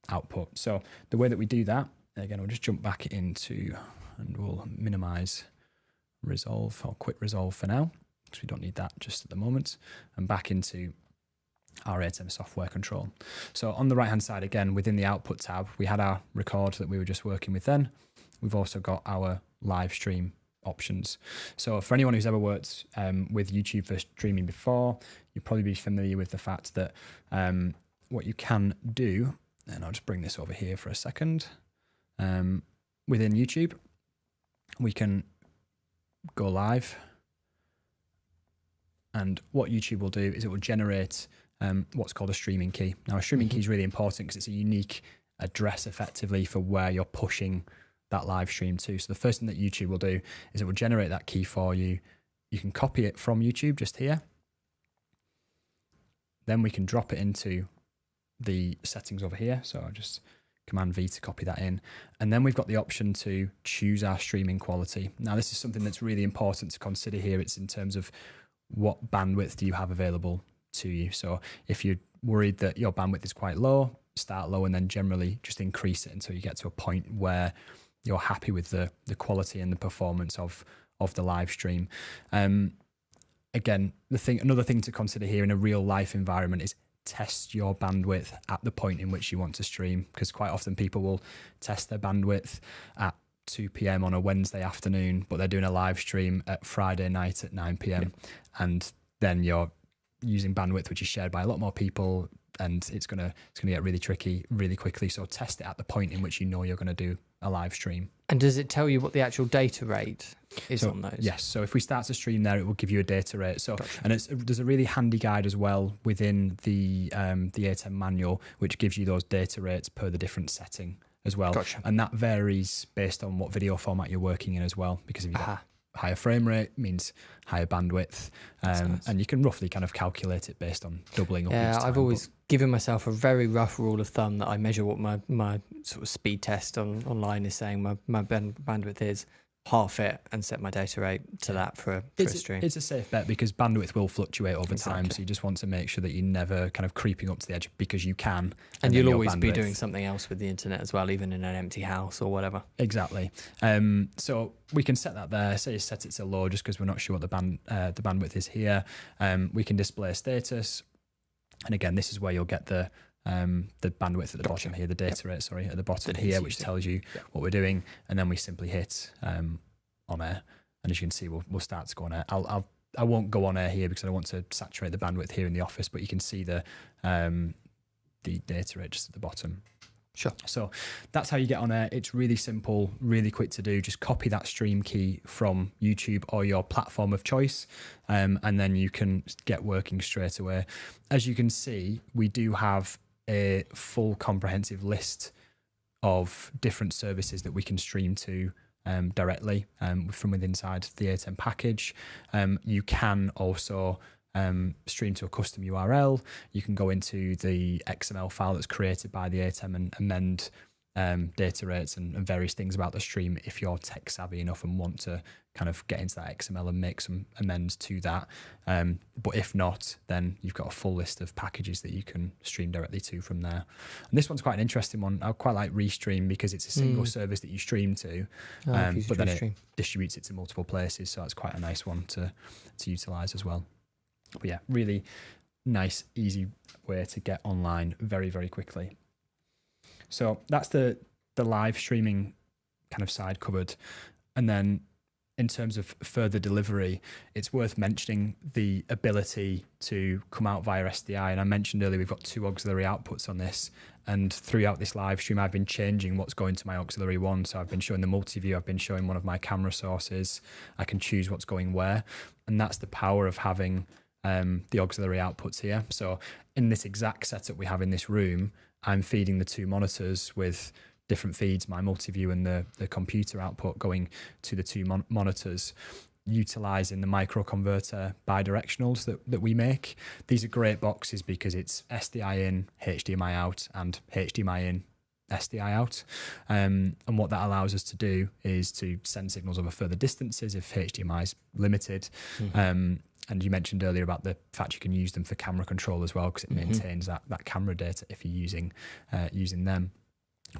output. So the way that we do that, again, we'll just jump back into, and we'll minimize resolve or quit resolve for now, because we don't need that just at the moment, and back into our ATEM software control. So on the right hand side, again, within the output tab, we had our record that we were just working with then. We've also got our live stream options. So for anyone who's ever worked with YouTube for streaming before, you'll probably be familiar with the fact that what you can do, and I'll just bring this over here for a second, within YouTube, we can go live, and what YouTube will do is it will generate what's called a streaming key. Now, a streaming key is really important because it's a unique address effectively for where you're pushing that live stream to. So the first thing that YouTube will do is it will generate that key for you. You can copy it from YouTube just here. Then we can drop it into the settings over here. So I'll just Command V to copy that in. And then we've got the option to choose our streaming quality. Now, this is something that's really important to consider here. It's in terms of what bandwidth do you have available to you. So if you're worried that your bandwidth is quite low, start low and then generally just increase it until you get to a point where you're happy with the quality and the performance of the live stream. Again, another thing to consider here in a real life environment is test your bandwidth at the point in which you want to stream, because quite often people will test their bandwidth at 2 p.m. on a Wednesday afternoon, but they're doing a live stream at Friday night at 9 p.m. and then you're using bandwidth which is shared by a lot more people, and it's gonna get really tricky really quickly. So test it at the point in which you know you're going to do a live stream. And does it tell you what the actual data rate is on those? Yes. So if we start to stream there, it will give you a data rate. So gotcha. And there's a really handy guide as well within the ATEM manual, which gives you those data rates per the different setting as well. Gotcha. And that varies based on what video format you're working in as well, because if you got higher frame rate means higher bandwidth, nice. And you can roughly kind of calculate it based on doubling up. Yeah, I've always given myself a very rough rule of thumb that I measure what my sort of speed test online is saying my bandwidth is, half it, and set my data rate to that for a stream. It's a safe bet because bandwidth will fluctuate over time, so you just want to make sure that you're never kind of creeping up to the edge, because you can. And you'll always be doing something else with the internet as well, even in an empty house or whatever. Exactly. So we can set that there. Say you set it to low just because we're not sure what the bandwidth is here. We can display status, and again, this is where you'll get the bandwidth at the bottom here, the data rate, sorry, at the bottom here, which tells you what we're doing, and then we simply hit on air, and as you can see, we'll start to go on air. I won't go on air here because I don't want to saturate the bandwidth here in the office, but you can see the data rate just at the bottom. Sure. So that's how you get on air. It's really simple, really quick to do. Just copy that stream key from YouTube or your platform of choice, and then you can get working straight away. As you can see, we do have a full comprehensive list of different services that we can stream to directly from within inside the ATEM package. You can also stream to a custom URL. You can go into the XML file that's created by the ATEM and amend data rates and various things about the stream if you're tech savvy enough and want to kind of get into that XML and make some amends to that. But if not, then you've got a full list of packages that you can stream directly to from there. And this one's quite an interesting one. I quite like Restream because it's a single service that you stream to, but then it distributes it to multiple places. So that's quite a nice one to utilize as well. But yeah, really nice, easy way to get online very, very quickly. So that's the live streaming kind of side covered. And then in terms of further delivery, it's worth mentioning the ability to come out via SDI. And I mentioned earlier, we've got 2 auxiliary outputs on this. And throughout this live stream, I've been changing what's going to my auxiliary 1. So I've been showing the multi-view, I've been showing one of my camera sources. I can choose what's going where. And that's the power of having the auxiliary outputs here. So in this exact setup we have in this room, I'm feeding the 2 monitors with different feeds, my multi-view and the computer output going to the 2 monitors, utilizing the microconverter bidirectionals that we make. These are great boxes because it's SDI in, HDMI out, and HDMI in, SDI out. And what that allows us to do is to send signals over further distances if HDMI is limited. And you mentioned earlier about the fact you can use them for camera control as well, because it maintains that camera data if you're using them.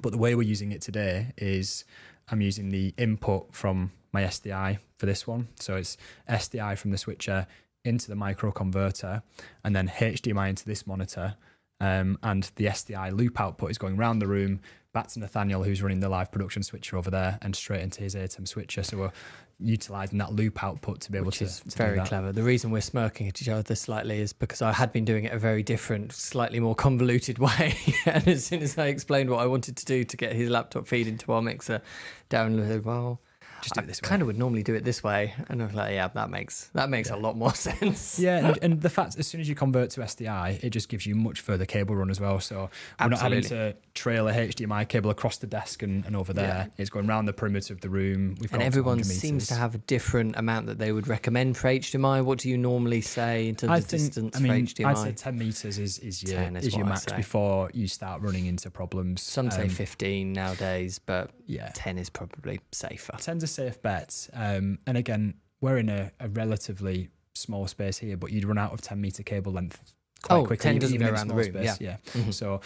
But the way we're using it today is I'm using the input from my SDI for this one. So it's SDI from the switcher into the microconverter, and then HDMI into this monitor. And the SDI loop output is going around the room, back to Nathaniel, who's running the live production switcher over there, and straight into his ATEM switcher. So we're utilising that loop output to be able to is to very do that. clever. The reason we're smirking at each other slightly is because I had been doing it a very different, slightly more convoluted way. And as soon as I explained what I wanted to do to get his laptop feed into our mixer, Darren said, well, Just do it this way. kind of would normally do it this way. And I was like, yeah, that makes a lot more sense. Yeah, and the fact, as soon as you convert to SDI, it just gives you much further cable run as well. So we're not having to trail a HDMI cable across the desk and over there. It's going around the perimeter of the room. We've got And everyone 100 seems meters. to have a different amount that they would recommend for HDMI. What do you normally say in terms of distance for HDMI? I'd say 10 meters is 10 is your what I max say. before you start running into problems. Some say 15 nowadays, but yeah. 10 is probably safer. 10's a safe bet. And again, we're in a relatively small space here, but you'd run out of 10-meter cable length quite quickly. 10 doesn't even go in a around the small room. space, Yeah. So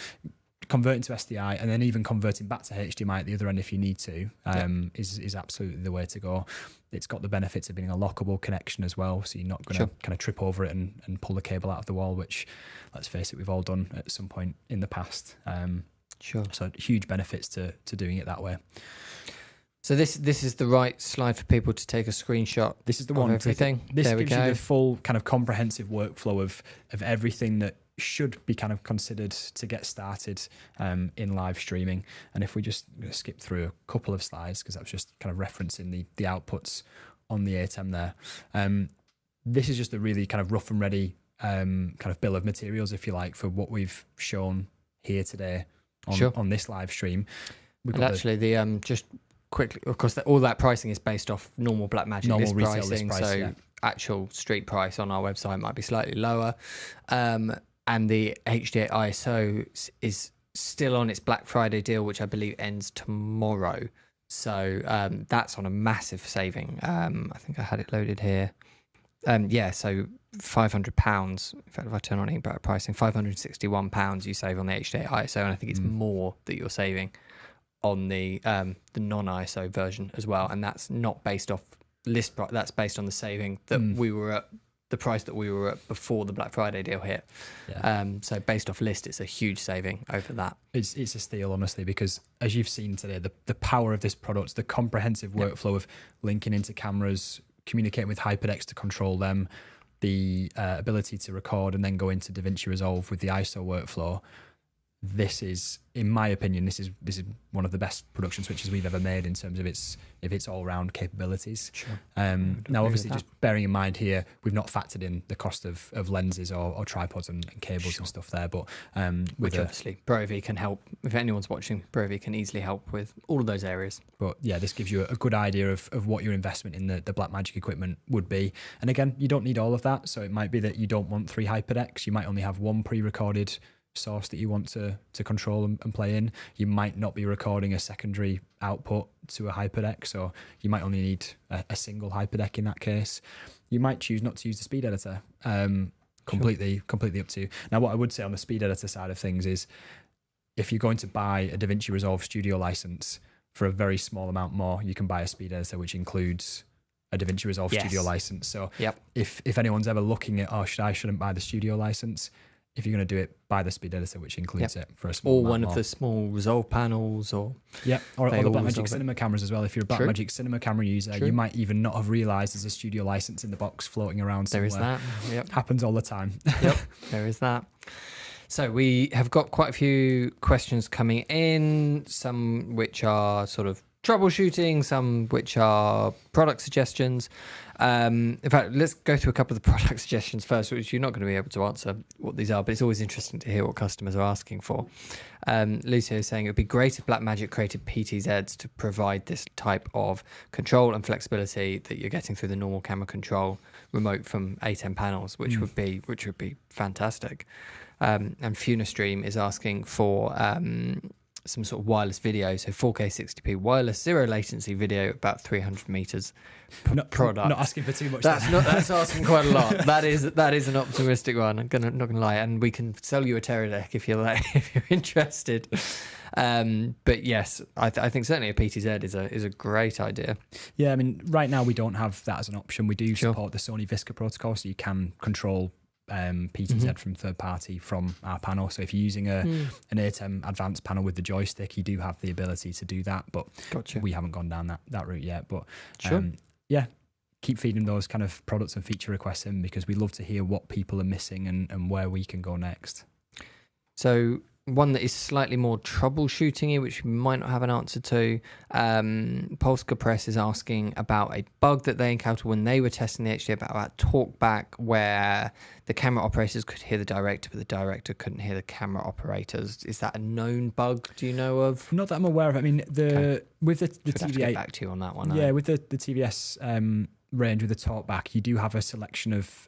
converting to SDI and then even converting back to HDMI at the other end if you need to is absolutely the way to go. It's got the benefits of being a lockable connection as well, so you're not going to kind of trip over it and pull the cable out of the wall, which, let's face it, we've all done at some point in the past. So huge benefits to doing it that way. So this is the right slide for people to take a screenshot. This is the of one. everything. This there we gives you go. the full kind of comprehensive workflow of everything that should be kind of considered to get started in live streaming. And if we just skip through a couple of slides, because that was just kind of referencing the outputs on the ATEM there. This is just a really kind of rough and ready kind of bill of materials, if you like, for what we've shown here today on this live stream. And actually, just quickly, of course, all that pricing is based off normal Blackmagic list retail pricing. list price, So actual street price on our website might be slightly lower. And the HD8 ISO is still on its Black Friday deal, which I believe ends tomorrow. So that's on a massive saving. I think I had it loaded here. So £500. In fact, if I turn on better pricing, £561 you save on the HD8 ISO, and I think it's more that you're saving on the non-ISO version as well. And that's not based off list price. That's based on the saving that we were at, the price that we were at before the Black Friday deal hit. So based off list, it's a huge saving over that. It's a steal, honestly, because as you've seen today, the power of this product, the comprehensive workflow of linking into cameras, communicating with HyperDecks to control them, the ability to record and then go into DaVinci Resolve with the ISO workflow. This is, in my opinion, this is one of the best production switches we've ever made in terms of its all-round capabilities. Now, obviously, just bearing in mind here, we've not factored in the cost of lenses or tripods and cables and stuff there, but which obviously ProAV can help. If anyone's watching, ProAV can easily help with all of those areas. But yeah, this gives you a good idea of what your investment in the Blackmagic equipment would be. And again, you don't need all of that, so it might be that you don't want 3 HyperDecks. You might only have 1 pre-recorded source that you want to control and play in. You might not be recording a secondary output to a HyperDeck, so you might only need a single HyperDeck in that case. You might choose not to use the speed editor. Completely up to you. Now, what I would say on the speed editor side of things is, if you're going to buy a DaVinci Resolve Studio license for a very small amount more, you can buy a speed editor which includes a DaVinci Resolve Studio license. So if anyone's ever looking at, shouldn't buy the Studio license, if you're going to do it, buy the speed editor, which includes it for a small or amount one more. of the small resolve panels, or or they the all Blackmagic resolve it. Cinema cameras as well. If you're a True. Blackmagic Cinema camera user, True. you might even not have realised there's a studio license in the box floating around there somewhere. is that. Yep. Happens all the time. Yep, there is that. So we have got quite a few questions coming in, some which are sort of troubleshooting, some which are product suggestions. In fact, let's go through a couple of the product suggestions first, which you're not going to be able to answer what these are, but it's always interesting to hear what customers are asking for. Lucio is saying it would be great if Blackmagic created PTZs to provide this type of control and flexibility that you're getting through the normal camera control remote from ATEM panels, which would be fantastic. And Funistream is asking for some sort of wireless video, so 4K 60p wireless, zero latency video, about 300 meters product. Not asking for too much. That's asking quite a lot. That is an optimistic one. I'm not gonna lie, and we can sell you a TerraDeck if you're interested. But yes, I think certainly a PTZ is a great idea. Yeah, I mean, right now we don't have that as an option. We do support the Sony Visca protocol, so you can control PTZ from third party from our panel. So if you're using an ATEM advanced panel with the joystick, you do have the ability to do that, but we haven't gone down that route yet. But yeah, keep feeding those kind of products and feature requests in, because we love to hear what people are missing and where we can go next. So one that is slightly more troubleshooting, which we might not have an answer to. Polska Press is asking about a bug that they encountered when they were testing the HDR about talkback, where the camera operators could hear the director, but the director couldn't hear the camera operators. Is that a known bug? Do you know of? Not that I'm aware of. I mean, with the Should have to get TVA, back to you on that one. yeah, with the TVS range with the talkback, you do have a selection of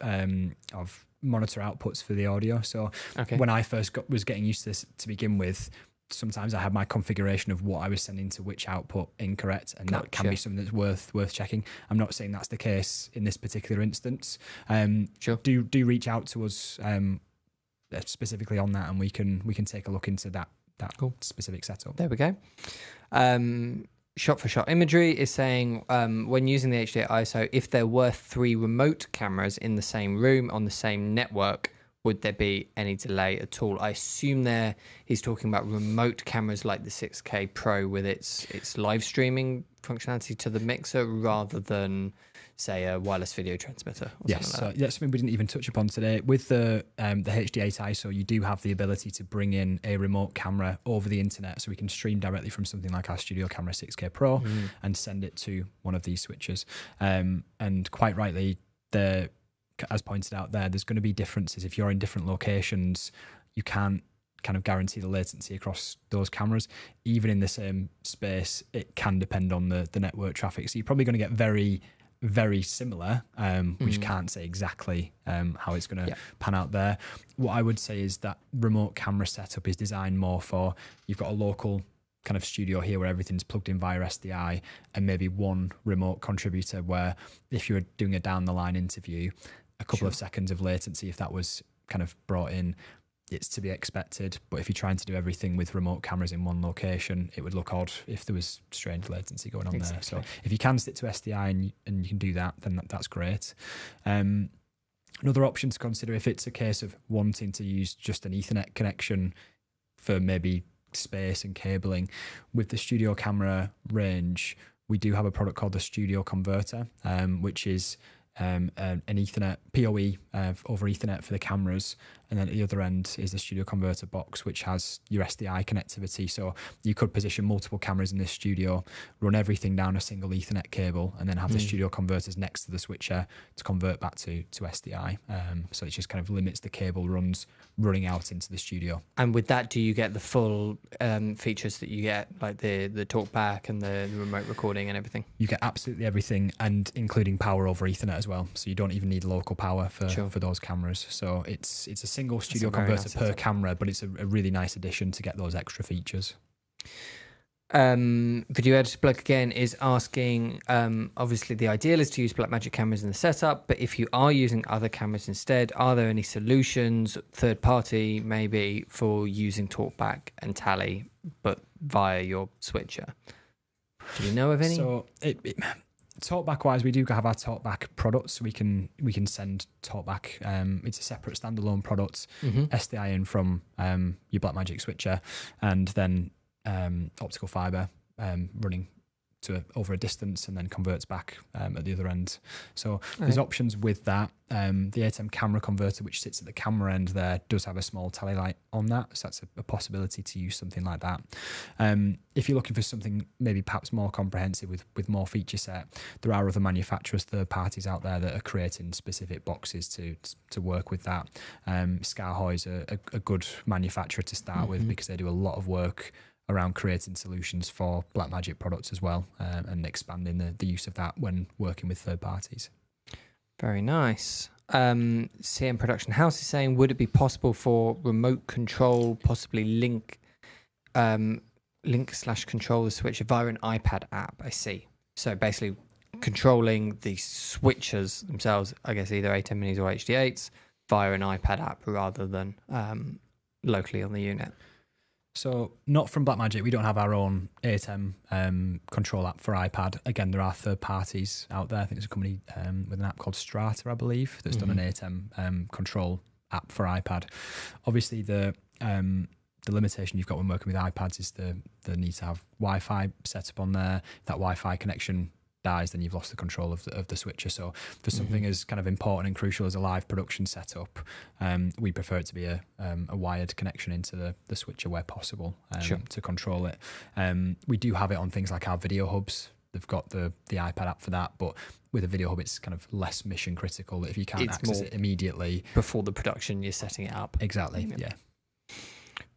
monitor outputs for the audio. So when I first was getting used to this to begin with, sometimes I had my configuration of what I was sending to which output incorrect, and that can be something that's worth checking. I'm not saying that's the case in this particular instance. Do reach out to us specifically on that, and we can take a look into that specific setup. There we go. Shot-for-shot imagery is saying when using the HDR ISO, if there were 3 remote cameras in the same room on the same network, would there be any delay at all? I assume he's talking about remote cameras like the 6K Pro with its live streaming functionality to the mixer, rather than, say, a wireless video transmitter. Yes, so that's something we didn't even touch upon today. With the HD8 ISO, you do have the ability to bring in a remote camera over the internet, so we can stream directly from something like our studio camera 6K Pro and send it to one of these switches. And quite rightly, as pointed out there's going to be differences. If you're in different locations, you can't kind of guarantee the latency across those cameras. Even in the same space, it can depend on the network traffic. So you're probably going to get very, very similar, which can't say exactly how it's going to pan out there. What I would say is that remote camera setup is designed more for, you've got a local kind of studio here where everything's plugged in via SDI, and maybe one remote contributor where if you were doing a down the line interview, a couple of seconds of latency, if that was kind of brought in, it's to be expected. But if you're trying to do everything with remote cameras in one location, it would look odd if there was strange latency going on there. So if you can stick to SDI and you can do that, then that's great. Another option to consider, if it's a case of wanting to use just an Ethernet connection for maybe space and cabling, with the studio camera range, we do have a product called the Studio Converter, which is an Ethernet PoE over Ethernet for the cameras, and then at the other end is the Studio Converter box, which has your SDI connectivity. So you could position multiple cameras in this studio, run everything down a single Ethernet cable, and then have the Studio Converters next to the switcher to convert back to SDI. So it just kind of limits the cable runs running out into the studio. And with that, do you get the full features that you get, like the talkback and the remote recording and everything? You get absolutely everything, and including power over Ethernet as well. So you don't even need local power for those cameras. So it's a single studio converter per camera, but it's a really nice addition to get those extra features. Video Editor Bloke again is asking, obviously the ideal is to use Blackmagic cameras in the setup, but if you are using other cameras instead, are there any solutions, third party maybe, for using talkback and tally, but via your switcher? Do you know of any? So talkback wise, we do have our talkback products. We can send talkback. It's a separate standalone product, SDI in from your Blackmagic switcher, and then optical fiber running to over a distance and then converts back at the other end. So there's options with that. The ATEM camera converter, which sits at the camera end there, does have a small tally light on that. So that's a possibility to use something like that. If you're looking for something maybe perhaps more comprehensive with more feature set, there are other manufacturers, third parties out there that are creating specific boxes to work with that. Scarhoy is a good manufacturer to start with because they do a lot of work around creating solutions for Blackmagic products as well, and expanding the use of that when working with third parties. Very nice. CM Production House is saying, would it be possible for remote control, possibly link / control the switcher via an iPad app? I see. So basically controlling the switchers themselves, I guess either ATEM minis or HD8s, via an iPad app rather than locally on the unit. So not from Blackmagic, we don't have our own ATEM control app for iPad. Again, there are third parties out there. I think there's a company with an app called Strata, I believe, that's done an ATEM control app for iPad. Obviously, the limitation you've got when working with iPads is the need to have Wi-Fi set up on there. If that Wi-Fi connection dies, then you've lost the control of the switcher. So for something as kind of important and crucial as a live production setup, we prefer it to be a wired connection into the switcher where possible to control it. We do have it on things like our video hubs. They've got the iPad app for that, but with a video hub, it's kind of less mission critical. If you can't access it immediately before the production, you're setting it up. Exactly. Yeah.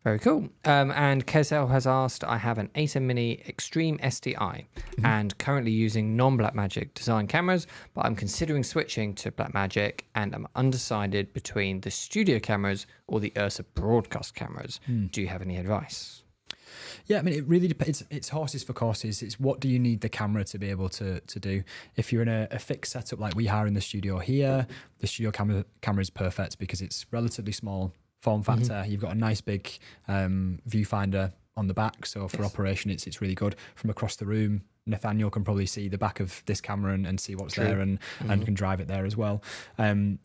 Very cool. And Kezel has asked, I have an ATEM Mini Extreme SDI and currently using non-Blackmagic design cameras, but I'm considering switching to Blackmagic and I'm undecided between the studio cameras or the Ursa broadcast cameras. Do you have any advice? Yeah, I mean, it really depends. It's horses for courses. It's what do you need the camera to be able to do. If you're in a fixed setup like we are in the studio here, the studio camera is perfect because it's relatively small form factor. You've got a nice big viewfinder on the back, so for operation it's really good. From across the room, Nathaniel can probably see the back of this camera and see what's there and can drive it there as well.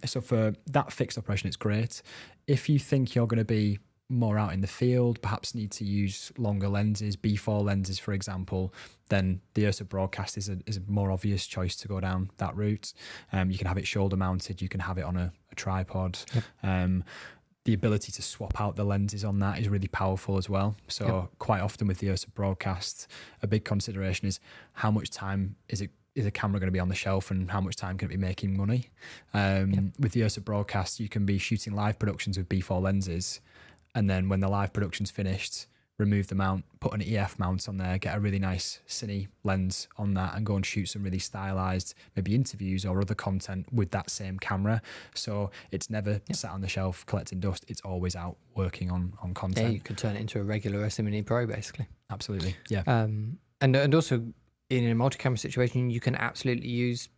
So for that fixed operation, it's great. If you think you're going to be more out in the field, perhaps need to use longer lenses, B4 lenses, for example, then the Ursa Broadcast is a more obvious choice to go down that route. You can have it shoulder mounted, you can have it on a tripod. The ability to swap out the lenses on that is really powerful as well. So quite often with the Ursa Broadcast, a big consideration is how much time is a camera going to be on the shelf and how much time can it be making money. With the Ursa Broadcast, you can be shooting live productions with B4 lenses, and then when the live production's finished, remove the mount, put an EF mount on there, get a really nice cine lens on that and go and shoot some really stylized maybe interviews or other content with that same camera. So it's never sat on the shelf collecting dust. It's always out working on content. Yeah, you could turn it into a regular Ursa Mini Pro basically. Absolutely, yeah. And also in a multi-camera situation, you can absolutely use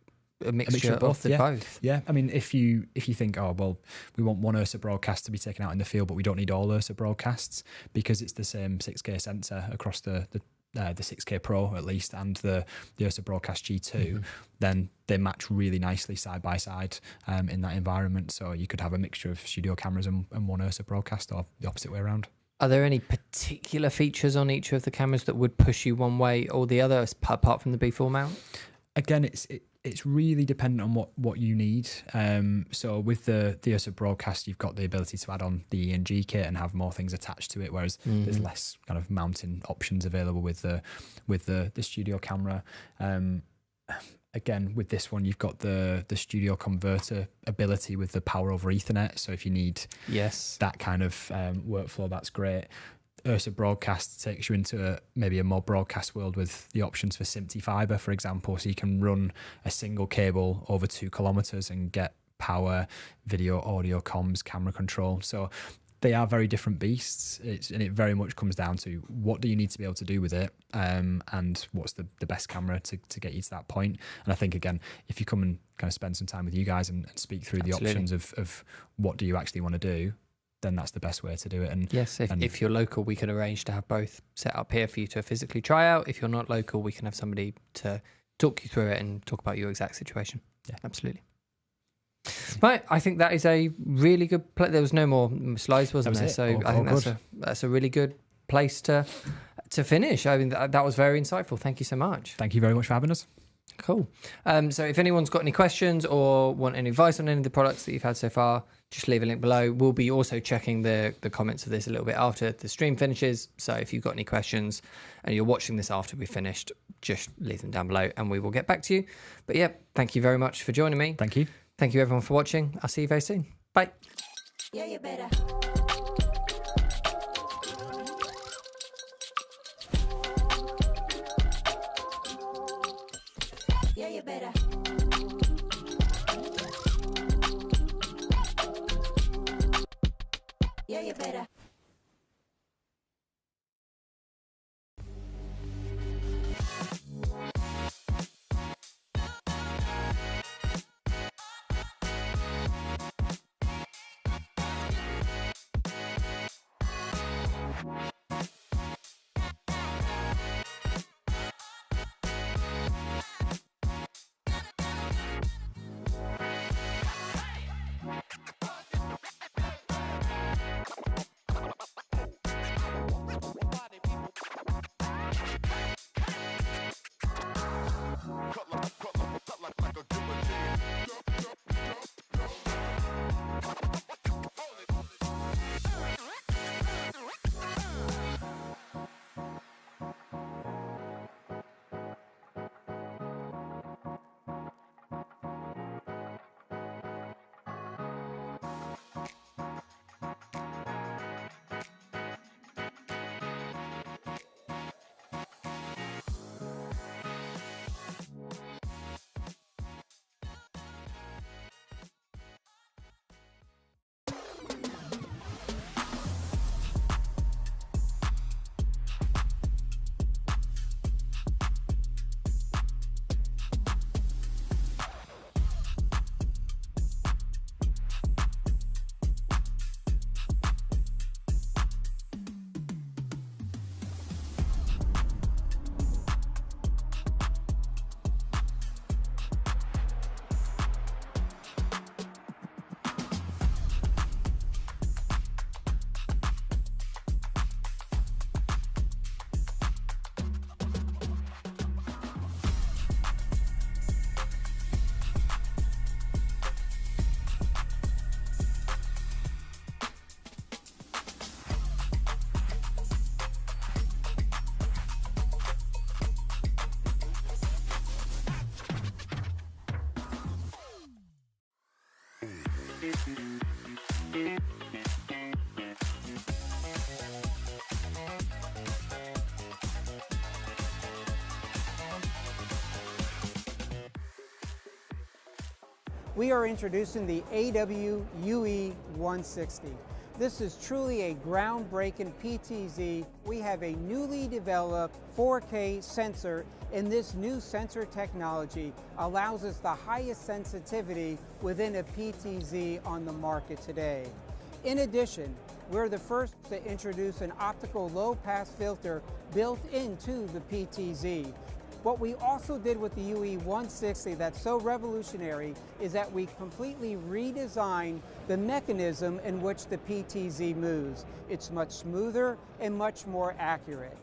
a mixture of both. Yeah, I mean, if you think, oh well, we want one Ursa broadcast to be taken out in the field, but we don't need all Ursa broadcasts because it's the same 6K sensor across the 6K Pro at least and the Ursa Broadcast G2, then they match really nicely side by side in that environment. So you could have a mixture of studio cameras and one Ursa broadcast, or the opposite way around. Are there any particular features on each of the cameras that would push you one way or the other apart from the B4 mount? Again, it's really dependent on what you need. So with the Ursa Broadcast, you've got the ability to add on the ENG kit and have more things attached to it, whereas there's less kind of mounting options available with the studio camera. Again, with this one, you've got the studio converter ability with the power over Ethernet. So if you need that kind of workflow, that's great. Ursa Broadcast takes you into maybe a more broadcast world with the options for SMPTE fiber, for example. So you can run a single cable over 2 kilometers and get power, video, audio, comms, camera control. So they are very different beasts. And it very much comes down to what do you need to be able to do with it, and what's the best camera to get you to that point. And I think, again, if you come and kind of spend some time with you guys and speak through the options of what do you actually want to do, then that's the best way to do it. And yes, if you're local, we can arrange to have both set up here for you to physically try out. If you're not local, we can have somebody to talk you through it and talk about your exact situation. Yeah, absolutely. Right, I think that is a really good place. There was no more slides, wasn't there? So I think that's a really good place to finish. I mean, that was very insightful. Thank you so much. Thank you very much for having us. Cool. So if anyone's got any questions or want any advice on any of the products that you've had so far, just leave a link below. We'll be also checking the comments of this a little bit after the stream finishes. So if you've got any questions and you're watching this after we've finished, just leave them down below and we will get back to you. But yeah, thank you very much for joining me. Thank you. Thank you everyone for watching. I'll see you very soon. Bye. Yeah, you better. Yeah, you better. Yeah, you better. We are introducing the AW-UE160. This is truly a groundbreaking PTZ. We have a newly developed 4K sensor, and this new sensor technology allows us the highest sensitivity within a PTZ on the market today. In addition, we're the first to introduce an optical low-pass filter built into the PTZ. What we also did with the UE160 that's so revolutionary is that we completely redesigned the mechanism in which the PTZ moves. It's much smoother and much more accurate.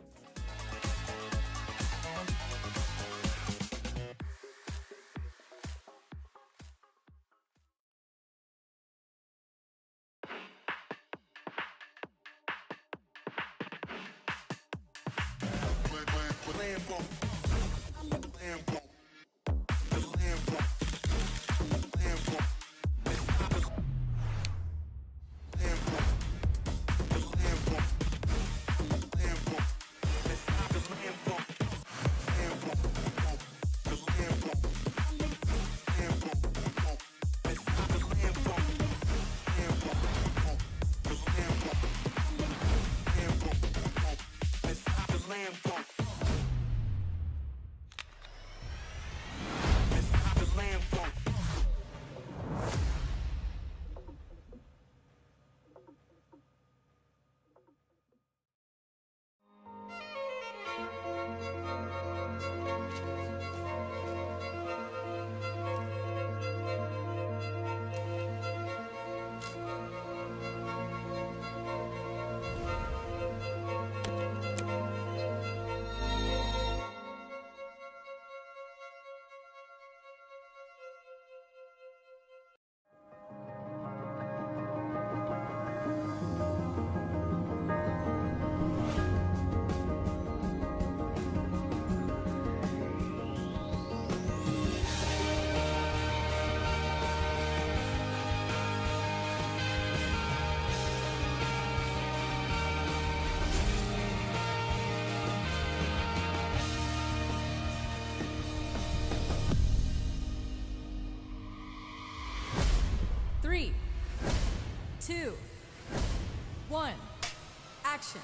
1. Action.